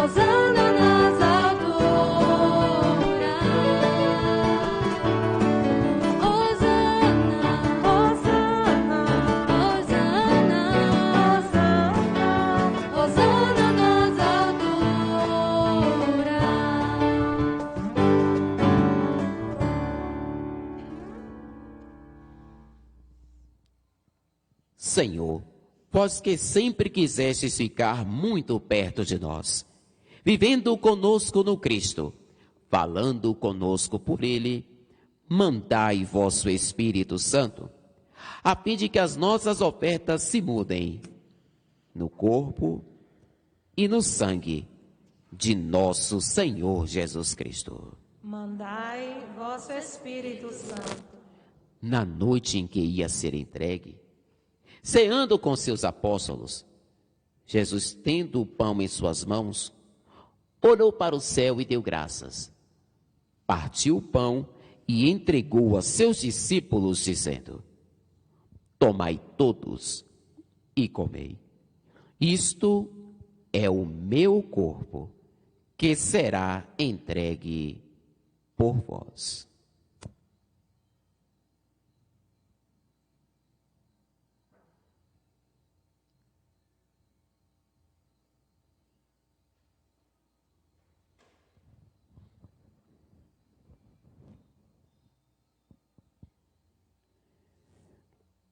Hosana nas alturas. Hosana nas alturas. Senhor, vós que sempre quisestes ficar muito perto de nós, vivendo conosco no Cristo, falando conosco por Ele, mandai vosso Espírito Santo, a fim de que as nossas ofertas se mudem no corpo e no sangue de nosso Senhor Jesus Cristo. Mandai vosso Espírito Santo. Na noite em que ia ser entregue, ceando com seus apóstolos, Jesus, tendo o pão em suas mãos, olhou para o céu e deu graças. Partiu o pão e entregou a seus discípulos, dizendo: tomai todos e comei. Isto é o meu corpo, que será entregue por vós.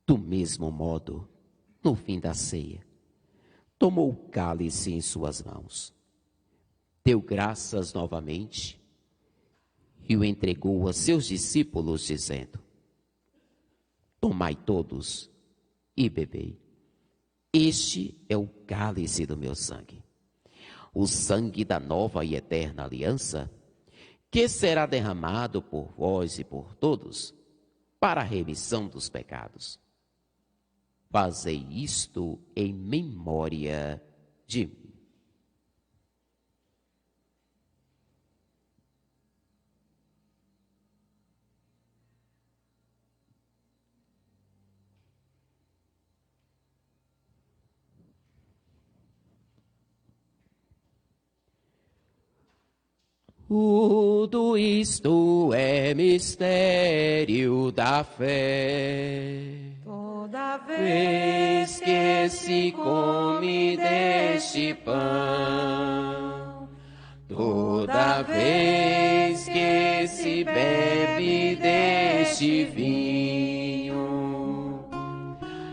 Do mesmo modo, no fim da ceia, tomou o cálice em suas mãos, deu graças novamente e o entregou a seus discípulos, dizendo: Tomai todos e bebei. Este é o cálice do meu sangue, o sangue da nova e eterna aliança, que será derramado por vós e por todos, para a remissão dos pecados. Fazei isto em memória de mim. Tudo isto é mistério da fé. Toda Vez que se come deste pão, toda vez que se bebe deste vinho,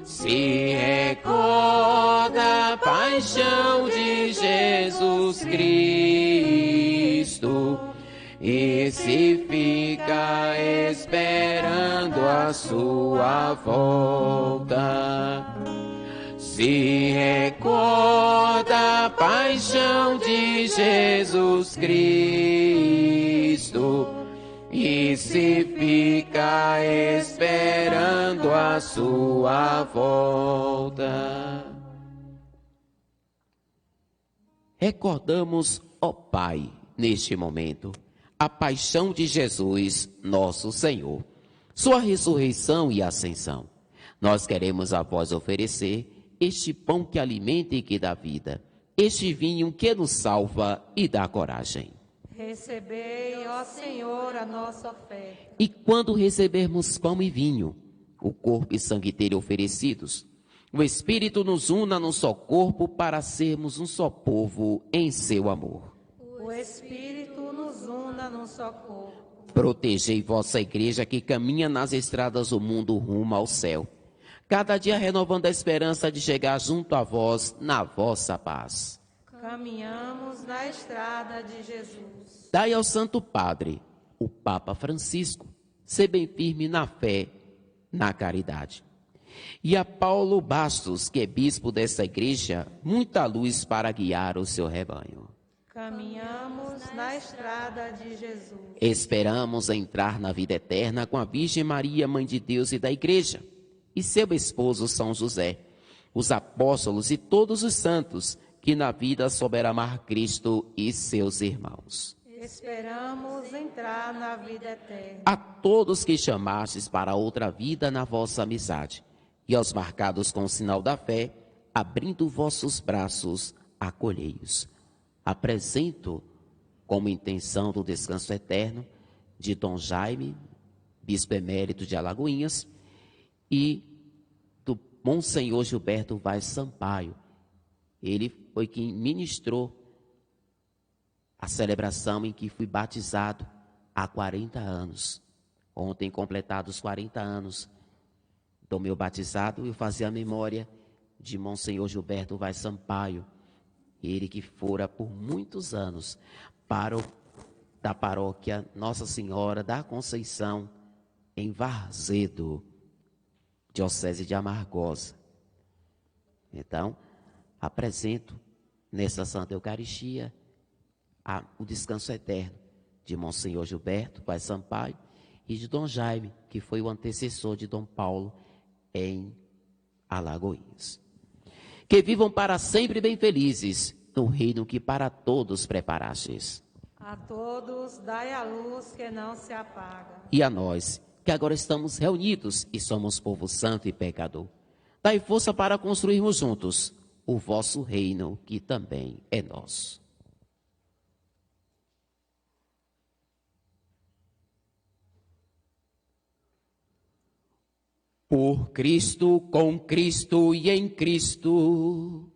se recorda a paixão de Jesus Cristo e se fica esperando a sua volta. Se recorda a paixão de Jesus Cristo e se fica esperando a sua volta. Recordamos, ó Pai, neste momento, a paixão de Jesus, nosso Senhor, sua ressurreição e ascensão. Nós queremos a vós oferecer este pão que alimenta e que dá vida, este vinho que nos salva e dá coragem. Recebei, ó Senhor, a nossa oferta. E quando recebermos pão e vinho, o corpo e sangue dele oferecidos, o Espírito nos una num só corpo para sermos um só povo em seu amor. O Espírito nos una num só corpo. Protegei vossa igreja que caminha nas estradas do mundo rumo ao céu, cada dia renovando a esperança de chegar junto a vós na vossa paz. Caminhamos na estrada de Jesus. Dai ao Santo Padre, o Papa Francisco, ser bem firme na fé, na caridade. E a Paulo Bastos, que é bispo dessa igreja, muita luz para guiar o seu rebanho. Caminhamos na estrada de Jesus. Esperamos entrar na vida eterna com a Virgem Maria, Mãe de Deus e da Igreja, e seu esposo São José, os apóstolos e todos os santos que na vida souberam amar Cristo e seus irmãos. Esperamos entrar na vida eterna. A todos que chamastes para outra vida na vossa amizade, e aos marcados com o sinal da fé, abrindo vossos braços, acolhei-os. Apresento, como intenção do descanso eterno, de Dom Jaime, bispo emérito de Alagoinhas, e do Monsenhor Gilberto Vaz Sampaio. Ele foi quem ministrou a celebração em que fui batizado há 40 anos. Ontem, completados 40 anos do meu batizado, eu fazia a memória de Monsenhor Gilberto Vaz Sampaio, ele que fora por muitos anos pároco da paróquia Nossa Senhora da Conceição, em Varzedo, diocese de Amargosa. Então, apresento nessa Santa Eucaristia o descanso eterno de Monsenhor Gilberto Vaz Sampaio e de Dom Jaime, que foi o antecessor de Dom Paulo em Alagoinhas. Que vivam para sempre bem felizes no reino que para todos preparastes. A todos dai a luz que não se apaga. E a nós, que agora estamos reunidos e somos povo santo e pecador, dai força para construirmos juntos o vosso reino que também é nosso. Por Cristo, com Cristo e em Cristo,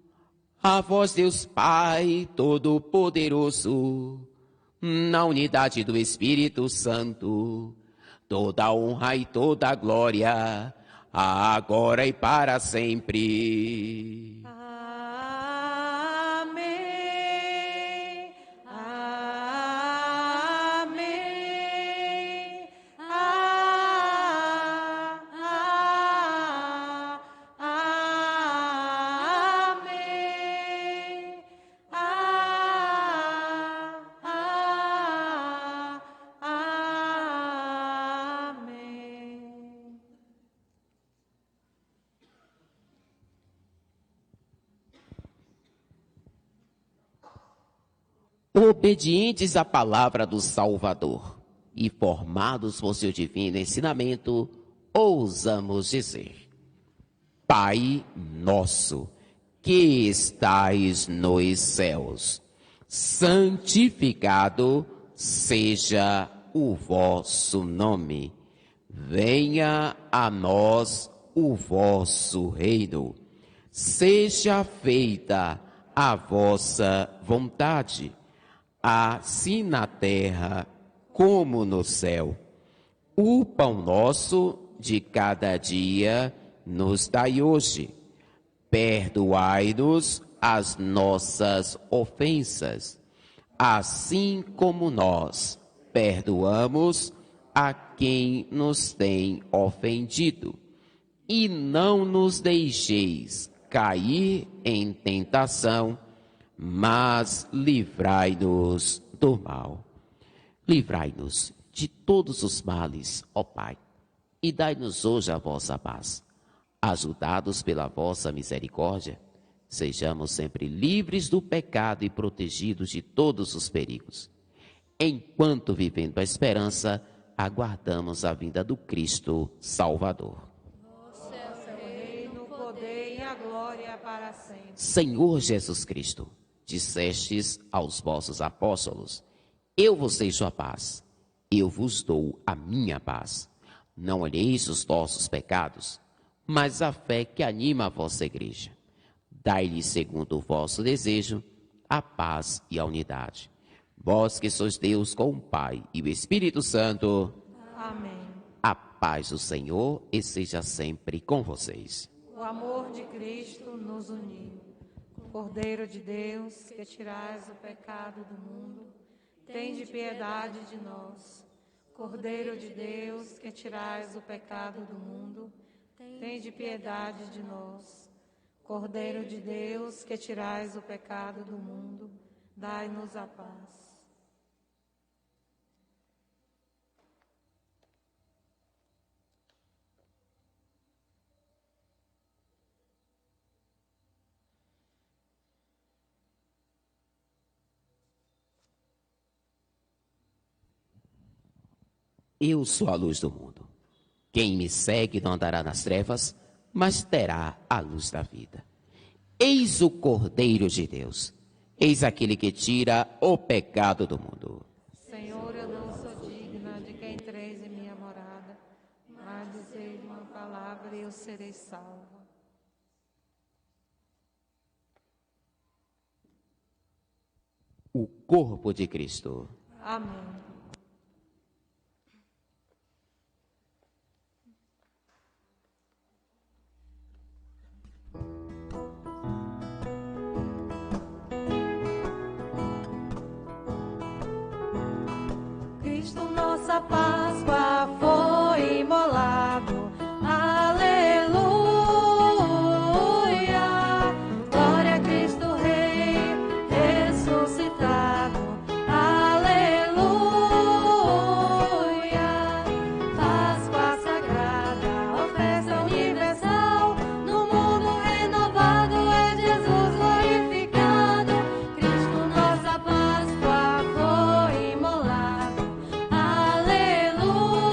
a vós Deus Pai Todo-Poderoso, na unidade do Espírito Santo, toda a honra e toda a glória, agora e para sempre. Amém. Amém. Amém. obedientes à palavra do Salvador e formados por seu divino ensinamento, ousamos dizer: Pai nosso, que estais nos céus, santificado seja o vosso nome. Venha a nós o vosso reino. Seja feita a vossa vontade, assim na terra como no céu. O pão nosso de cada dia nos dai hoje. Perdoai-nos as nossas ofensas, assim como nós perdoamos a quem nos tem ofendido. E não nos deixeis cair em tentação, mas livrai-nos do mal. Livrai-nos de todos os males, ó Pai, e dai-nos hoje a vossa paz. Ajudados pela vossa misericórdia, sejamos sempre livres do pecado e protegidos de todos os perigos. Enquanto, vivendo a esperança, aguardamos a vinda do Cristo Salvador. Vosso é o reino, o poder e a glória para sempre. Senhor Jesus Cristo, dissestes aos vossos apóstolos: eu vos deixo a paz, eu vos dou a minha paz. Não olheis os nossos pecados, mas a fé que anima a vossa igreja. Dai-lhe, segundo o vosso desejo, a paz e a unidade. Vós que sois Deus com o Pai e o Espírito Santo. Amém. A paz do Senhor esteja sempre com vocês. O amor de Cristo nos uniu. Cordeiro de Deus, que tirais o pecado do mundo, tende piedade de nós. Cordeiro de Deus, que tirais o pecado do mundo, tende piedade de nós. Cordeiro de Deus, que tirais o pecado do mundo, dai-nos a paz. Eu sou a luz do mundo. Quem me segue não andará nas trevas, mas terá a luz da vida. Eis o Cordeiro de Deus. Eis aquele que tira o pecado do mundo. Senhor, eu não sou digna de que entreis em minha morada, mas dizei uma palavra e eu serei salva. O corpo de Cristo. Amém. Cristo, nossa Páscoa, foi imolado. Aleluia. Glória a Cristo Rei ressuscitado. Aleluia. Páscoa sagrada, oferta universal. No mundo renovado é Jesus glorificado. Cristo, nossa Páscoa, foi imolado. Aleluia.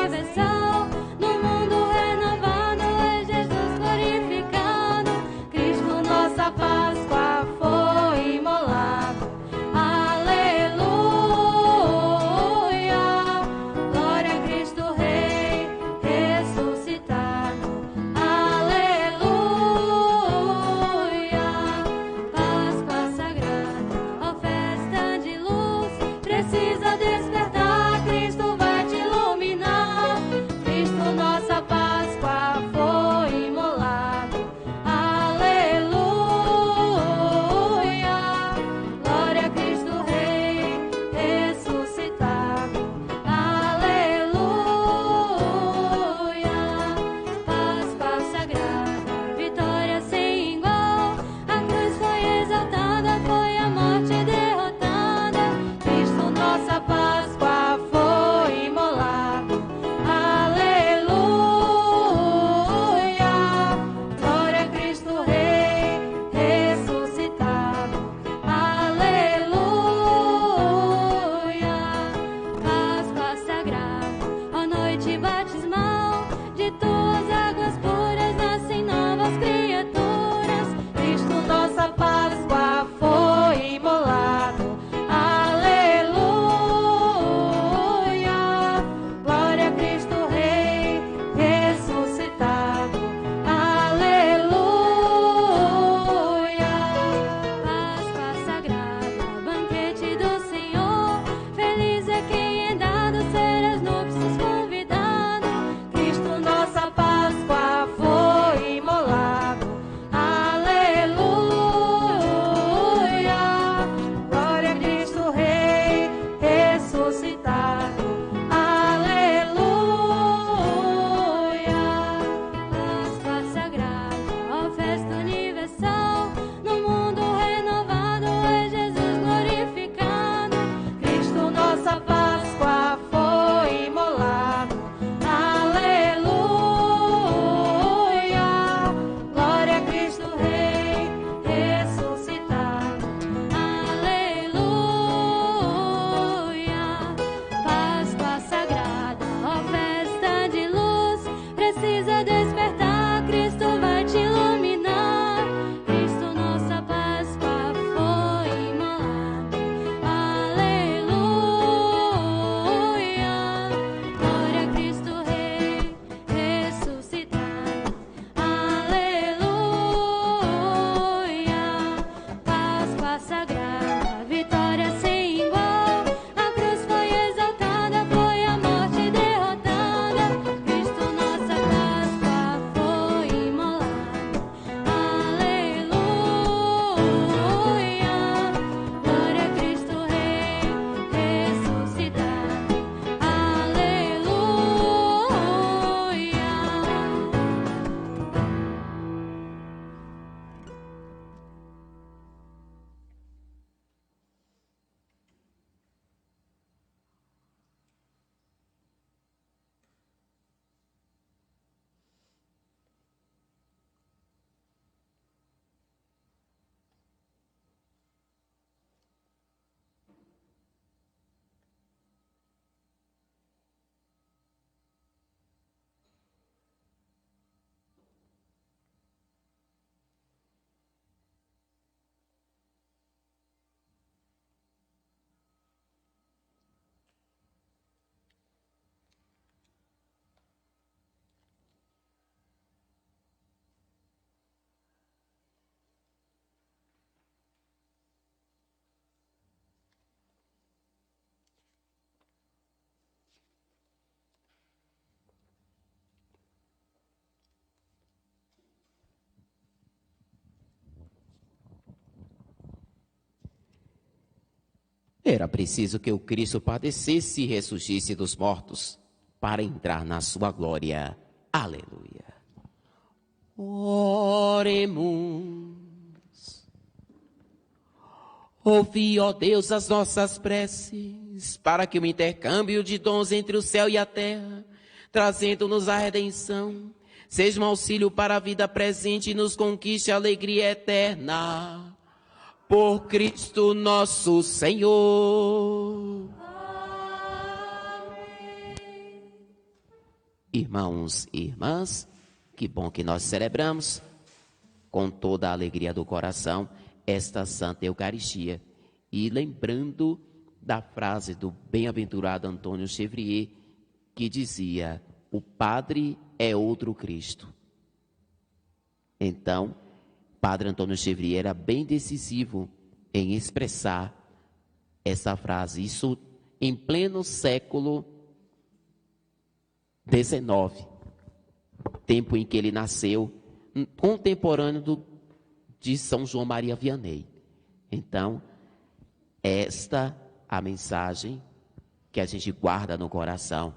universal, no mundo renovado é Jesus glorificado. Cristo, nossa Páscoa, foi imolado. Aleluia, glória a Cristo Rei ressuscitado. Aleluia, Páscoa sagrada, ó festa de luz, precisa despertar, Cristo vai te iluminar. Cristo, nossa Páscoa, foi imolado. Aleluia, glória a Cristo Rei ressuscitado. Aleluia, Páscoa sagrada, vitória sem igual. A cruz foi exaltada, foi a morte derrotada. Cristo, nossa Páscoa, foi imolado. Aleluia, glória a Cristo Rei ressuscitado. Aleluia, Páscoa sagrada, ó noite batismal, de tuas águas puras nascem novas criaturas. Cristo, nossa Páscoa, foi imolado. Aleluia, glória a Cristo Rei ressuscitado. Aleluia, Páscoa sagrada, banquete do Senhor. Feliz é quem é dado ser as núpcias convidado. Cristo, nossa Páscoa, foi imolado. Aleluia, glória a Cristo Rei ressuscitado. Aleluia, Páscoa sagrada, ó festa universal, no mundo renovado é Jesus glorificado. Cristo, nossa Páscoa, foi imolado. Aleluia, glória a Cristo Rei ressuscitado. Aleluia, Páscoa sagrada, ó festa de luz, precisa despertar, Cristo vai te iluminar. Cristo, nossa Páscoa, foi imolado. Aleluia, glória a Cristo Rei ressuscitado. Aleluia, Páscoa sagrada, vitória sem igual. A cruz foi exaltada, foi a morte derrotada. Cristo, nossa Páscoa, foi imolado. Aleluia, glória a Cristo Rei ressuscitado. Aleluia. Era preciso que o Cristo padecesse e ressurgisse dos mortos para entrar na sua glória. Aleluia. Oremos. Ouvi, ó Deus, as nossas preces, para que o intercâmbio de dons entre o céu e a terra, trazendo-nos a redenção, seja um auxílio para a vida presente e nos conquiste a alegria eterna. Por Cristo nosso Senhor. Amém. Irmãos e irmãs, que bom que nós celebramos com toda a alegria do coração esta Santa Eucaristia. E lembrando da frase do bem-aventurado Antônio Chevrier, que dizia: o Padre é outro Cristo. Então, Padre Antônio Chevrier era bem decisivo em expressar essa frase. Isso em pleno século XIX, tempo em que ele nasceu, contemporâneo de São João Maria Vianney. Então, esta a mensagem que a gente guarda no coração.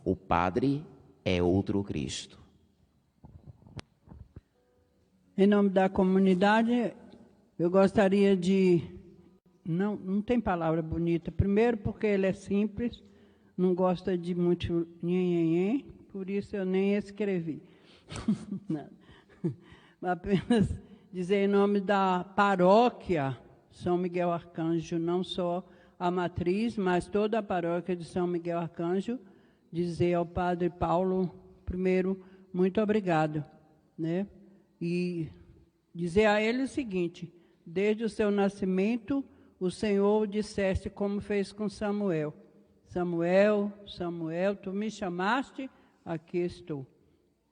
O Padre é outro Cristo. Em nome da comunidade, eu gostaria de... Não tem palavra bonita. Primeiro, porque ele é simples, não gosta de muito nhenhenhen, por isso eu nem escrevi. Nada. Apenas dizer em nome da paróquia São Miguel Arcanjo, não só a matriz, mas toda a paróquia de São Miguel Arcanjo, dizer ao Padre Paulo, primeiro, muito obrigado, né? E dizer a ele o seguinte: desde o seu nascimento, o Senhor o disseste como fez com Samuel. Samuel, Samuel, tu me chamaste, aqui estou.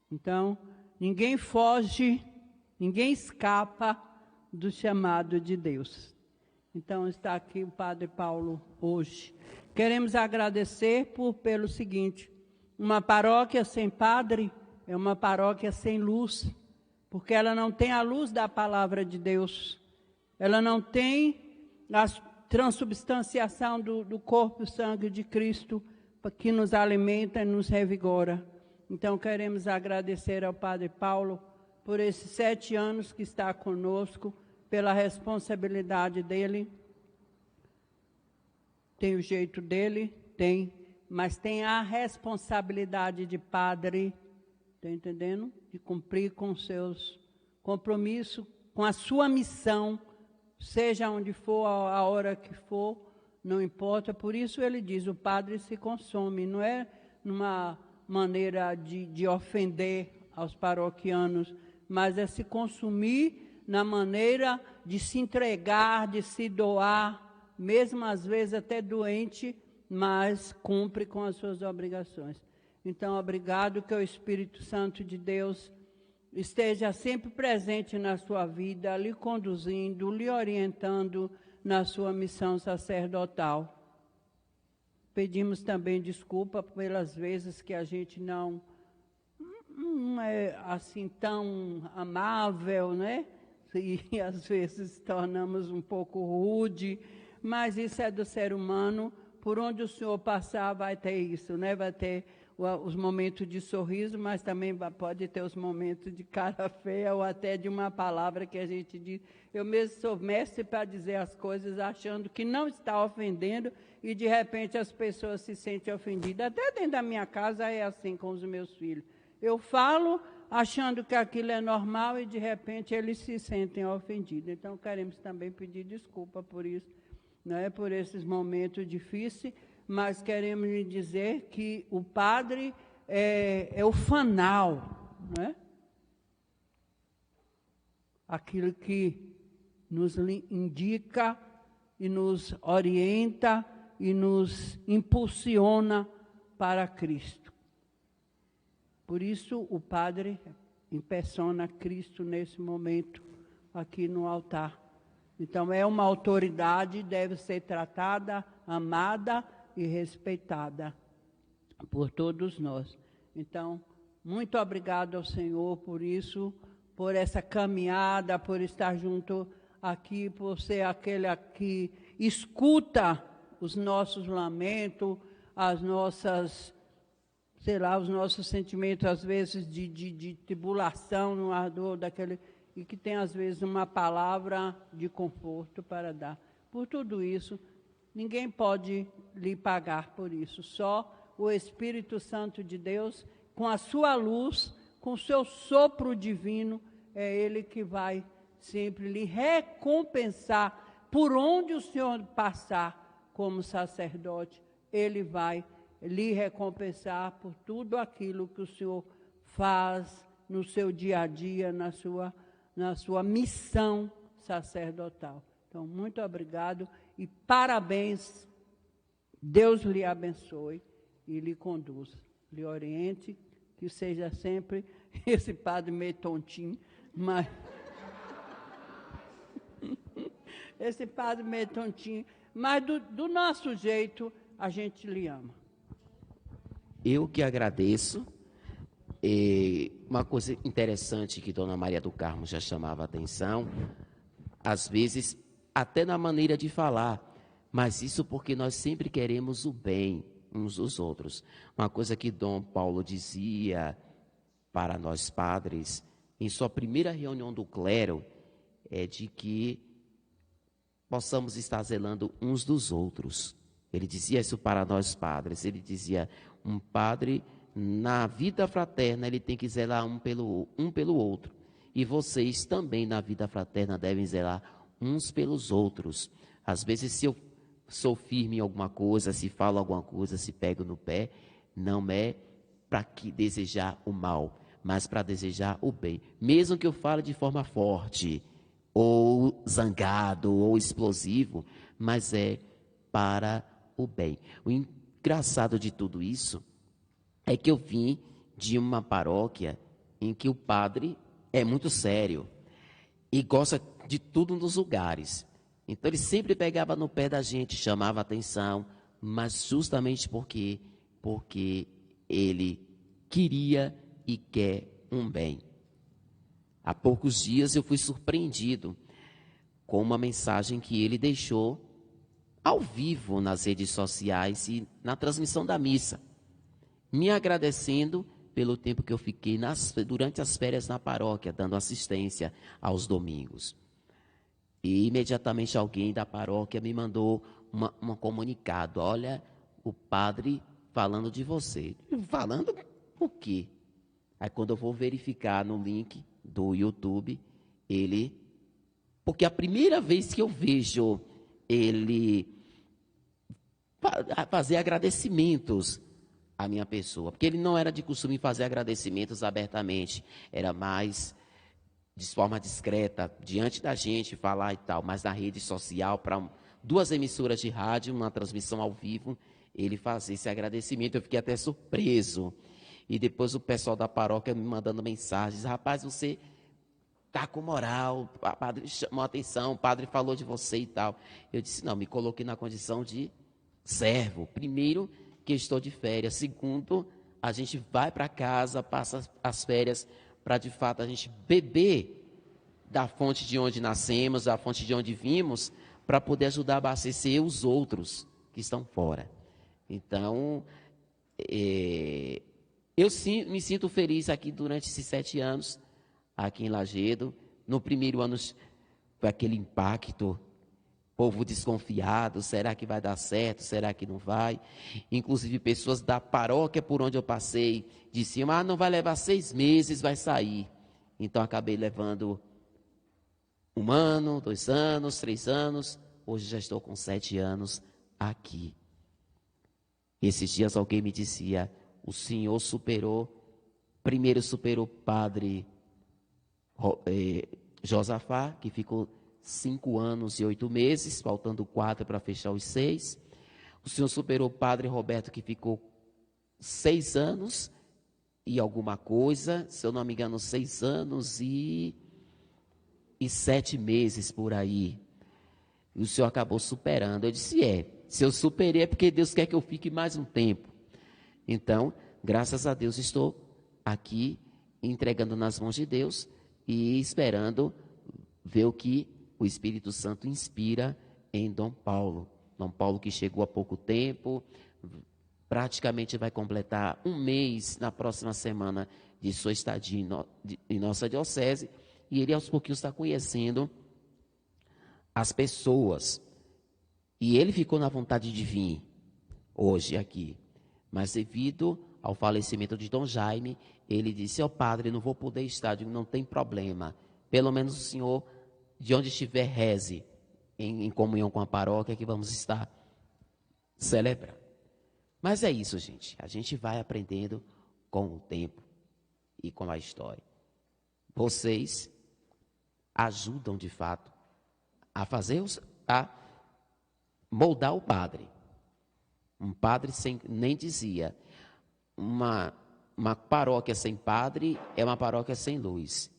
Então, ninguém foge, ninguém escapa do chamado de Deus. Então, está aqui o Padre Paulo hoje. Queremos agradecer pelo seguinte: uma paróquia sem padre é uma paróquia sem luz, porque ela não tem a luz da palavra de Deus, ela não tem a transubstanciação do corpo e sangue de Cristo, que nos alimenta e nos revigora. Então, queremos agradecer ao Padre Paulo por esses 7 anos que está conosco, pela responsabilidade dele. Tem o jeito dele, tem, mas tem a responsabilidade de padre, está entendendo? De cumprir com seus compromissos, com a sua missão, seja onde for, a hora que for, não importa. Por isso ele diz, o padre se consome, não é numa maneira de ofender aos paroquianos, mas é se consumir na maneira de se entregar, de se doar, mesmo às vezes até doente, mas cumpre com as suas obrigações. Então, obrigado, que o Espírito Santo de Deus esteja sempre presente na sua vida, lhe conduzindo, lhe orientando na sua missão sacerdotal. Pedimos também desculpa pelas vezes que a gente não é assim tão amável, né? E às vezes tornamos um pouco rude, mas isso é do ser humano. Por onde o Senhor passar vai ter isso, né? Vai ter os momentos de sorriso, mas também pode ter os momentos de cara feia ou até de uma palavra que a gente diz. Eu mesmo sou mestre para dizer as coisas achando que não está ofendendo e de repente as pessoas se sentem ofendidas. Até dentro da minha casa é assim com os meus filhos. Eu falo achando que aquilo é normal e de repente eles se sentem ofendidos. Então queremos também pedir desculpa por isso, não é, por esses momentos difíceis, mas queremos lhe dizer que o padre é o fanal, não é? Aquilo que nos indica e nos orienta e nos impulsiona para Cristo. Por isso o padre impersona Cristo nesse momento aqui no altar. Então é uma autoridade, deve ser tratada, amada e respeitada por todos nós. Então, muito obrigado ao Senhor por isso, por essa caminhada, por estar junto aqui, por ser aquele que escuta os nossos lamentos, as nossas, sei lá, os nossos sentimentos, às vezes, de tribulação, no ardor daquele, e que tem, às vezes, uma palavra de conforto para dar. Por tudo isso, ninguém pode lhe pagar por isso, só o Espírito Santo de Deus, com a sua luz, com o seu sopro divino, é Ele que vai sempre lhe recompensar por onde o Senhor passar como sacerdote. Ele vai lhe recompensar por tudo aquilo que o Senhor faz no seu dia a dia, na sua missão sacerdotal. Então, muito obrigado e parabéns. Deus lhe abençoe e lhe conduza, lhe oriente, que seja sempre esse padre meio tontinho, mas... esse padre meio tontinho, mas do nosso jeito, a gente lhe ama. Eu que agradeço. Uma coisa interessante que Dona Maria do Carmo já chamava a atenção, às vezes até na maneira de falar, mas isso porque nós sempre queremos o bem uns dos outros. Uma coisa que Dom Paulo dizia para nós padres, em sua primeira reunião do clero, é de que possamos estar zelando uns dos outros. Ele dizia isso para nós padres, ele dizia, um padre, na vida fraterna, ele tem que zelar um pelo outro. E vocês também, na vida fraterna, devem zelar uns pelos outros. Às vezes, se eu sou firme em alguma coisa, se falo alguma coisa, se pego no pé, não é para que desejar o mal, mas para desejar o bem. Mesmo que eu fale de forma forte, ou zangado, ou explosivo, mas é para o bem. O engraçado de tudo isso é que eu vim de uma paróquia em que o padre é muito sério e gosta de tudo nos lugares. Então ele sempre pegava no pé da gente, chamava atenção, mas justamente porque ele queria e quer um bem. Há poucos dias eu fui surpreendido com uma mensagem que ele deixou ao vivo nas redes sociais e na transmissão da missa, me agradecendo pelo tempo que eu fiquei durante as férias na paróquia, dando assistência aos domingos. E imediatamente alguém da paróquia me mandou um comunicado. Olha, o padre falando de você. Falando o quê? Aí quando eu vou verificar no link do YouTube, porque a primeira vez que eu vejo ele fazer agradecimentos à minha pessoa, porque ele não era de costume fazer agradecimentos abertamente, era mais de forma discreta, diante da gente, falar e tal, mas na rede social, para 2 emissoras de rádio, uma transmissão ao vivo, ele fazia esse agradecimento. Eu fiquei até surpreso. E depois o pessoal da paróquia me mandando mensagens, rapaz, você está com moral, o padre chamou a atenção, o padre falou de você e tal. Eu disse, não, me coloquei na condição de servo. Primeiro, que estou de férias. Segundo, a gente vai para casa, passa as férias para, de fato, a gente beber da fonte de onde nascemos, da fonte de onde vimos, para poder ajudar a abastecer os outros que estão fora. Então, eu sim, me sinto feliz aqui durante esses 7 anos, aqui em Lagedo. No primeiro ano, foi aquele impacto, povo desconfiado, será que vai dar certo, será que não vai? Inclusive pessoas da paróquia por onde eu passei, diziam, não vai levar 6 meses, vai sair. Então acabei levando 1 ano, 2 anos, 3 anos, hoje já estou com 7 anos aqui. Esses dias alguém me dizia, o senhor primeiro superou o padre Josafá, que ficou 5 anos e 8 meses, faltando 4 para fechar os 6. O senhor superou o padre Roberto, que ficou 6 anos e alguma coisa, se eu não me engano, 6 anos e 7 meses por aí. E o senhor acabou superando. Eu disse, se eu superei é porque Deus quer que eu fique mais um tempo. Então, graças a Deus, estou aqui entregando nas mãos de Deus e esperando ver o que o Espírito Santo inspira em Dom Paulo. Dom Paulo que chegou há pouco tempo, praticamente vai completar 1 mês na próxima semana de sua estadia em nossa diocese, e ele aos pouquinhos está conhecendo as pessoas. E ele ficou na vontade de vir hoje aqui, mas devido ao falecimento de Dom Jaime, ele disse, padre, não vou poder estar. Eu digo, não tem problema, pelo menos o senhor, de onde estiver, reze em comunhão com a paróquia, que vamos estar celebrando. Mas é isso, gente. A gente vai aprendendo com o tempo e com a história. Vocês ajudam, de fato, a moldar o padre. Um padre nem dizia, uma paróquia sem padre é uma paróquia sem luz.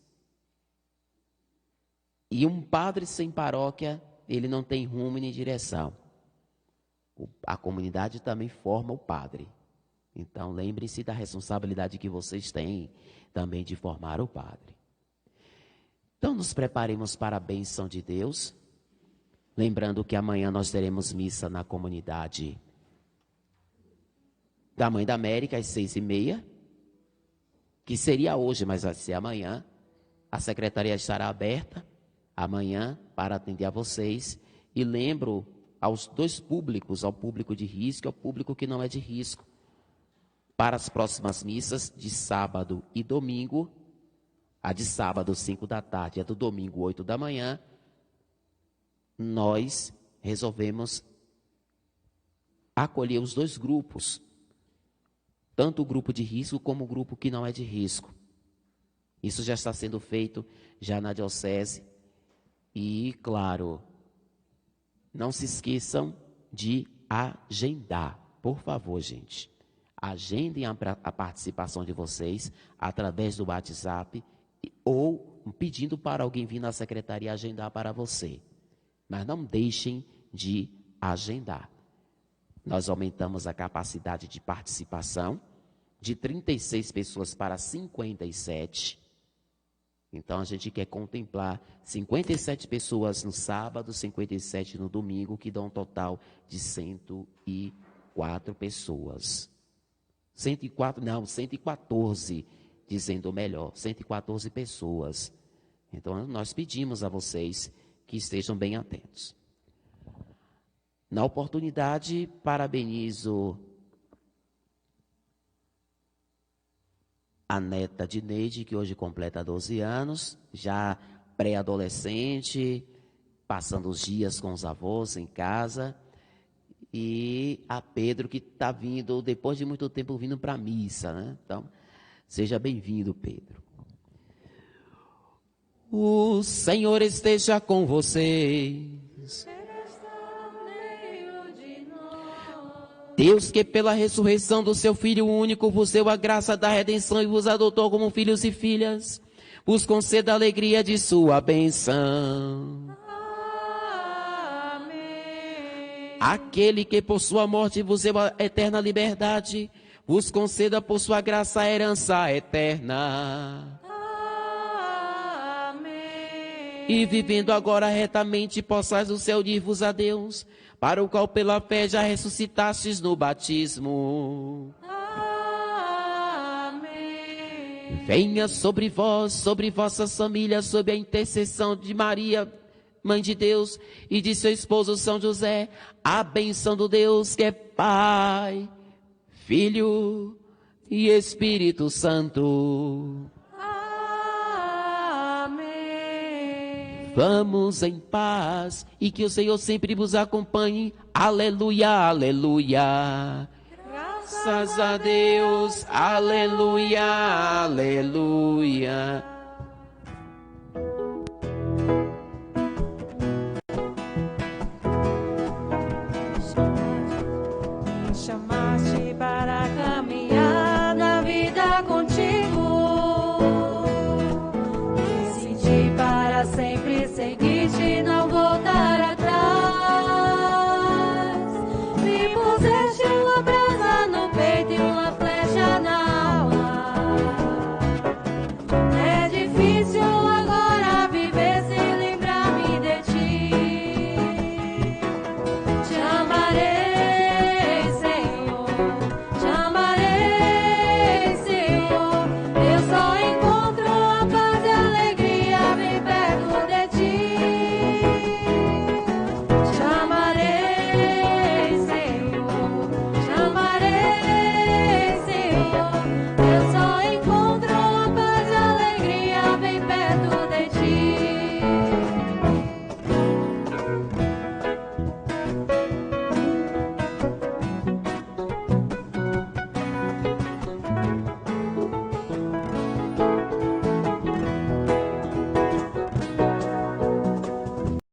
E um padre sem paróquia, ele não tem rumo nem direção. A comunidade também forma o padre. Então, lembre-se da responsabilidade que vocês têm também de formar o padre. Então, nos preparemos para a bênção de Deus. Lembrando que amanhã nós teremos missa na comunidade da Mãe da América, às 6h30. Que seria hoje, mas vai ser amanhã. A secretaria estará aberta amanhã para atender a vocês. E lembro aos dois públicos, ao público de risco e ao público que não é de risco, para as próximas missas de sábado e domingo. A de sábado, 5 da tarde, e a do domingo, 8 da manhã. Nós resolvemos acolher os dois grupos, tanto o grupo de risco como o grupo que não é de risco. Isso já está sendo feito já na diocese. E, claro, não se esqueçam de agendar. Por favor, gente. Agendem a participação de vocês através do WhatsApp ou pedindo para alguém vir na secretaria agendar para você. Mas não deixem de agendar. Nós aumentamos a capacidade de participação de 36 pessoas para 57. Então, a gente quer contemplar 57 pessoas no sábado, 57 no domingo, que dá um total de 104 pessoas. 114, dizendo melhor, 114 pessoas. Então, nós pedimos a vocês que estejam bem atentos. Na oportunidade, parabenizo a neta de Neide, que hoje completa 12 anos, já pré-adolescente, passando os dias com os avós em casa, e a Pedro, que está vindo, depois de muito tempo, vindo para a missa, né? Então, seja bem-vindo, Pedro. O Senhor esteja com vocês. Deus, que pela ressurreição do seu Filho único vos deu a graça da redenção e vos adotou como filhos e filhas, vos conceda a alegria de sua bênção. Amém. Aquele que por sua morte vos deu a eterna liberdade, vos conceda por sua graça a herança eterna. Amém. E vivendo agora retamente, possais o céu unir-vos a Deus, para o qual pela fé já ressuscitastes no batismo. Amém. Venha sobre vós, sobre vossas famílias, sob a intercessão de Maria, Mãe de Deus, e de seu esposo São José, a bênção do Deus que é Pai, Filho e Espírito Santo. Vamos em paz e que o Senhor sempre vos acompanhe. Aleluia, aleluia. Graças a Deus, aleluia, aleluia.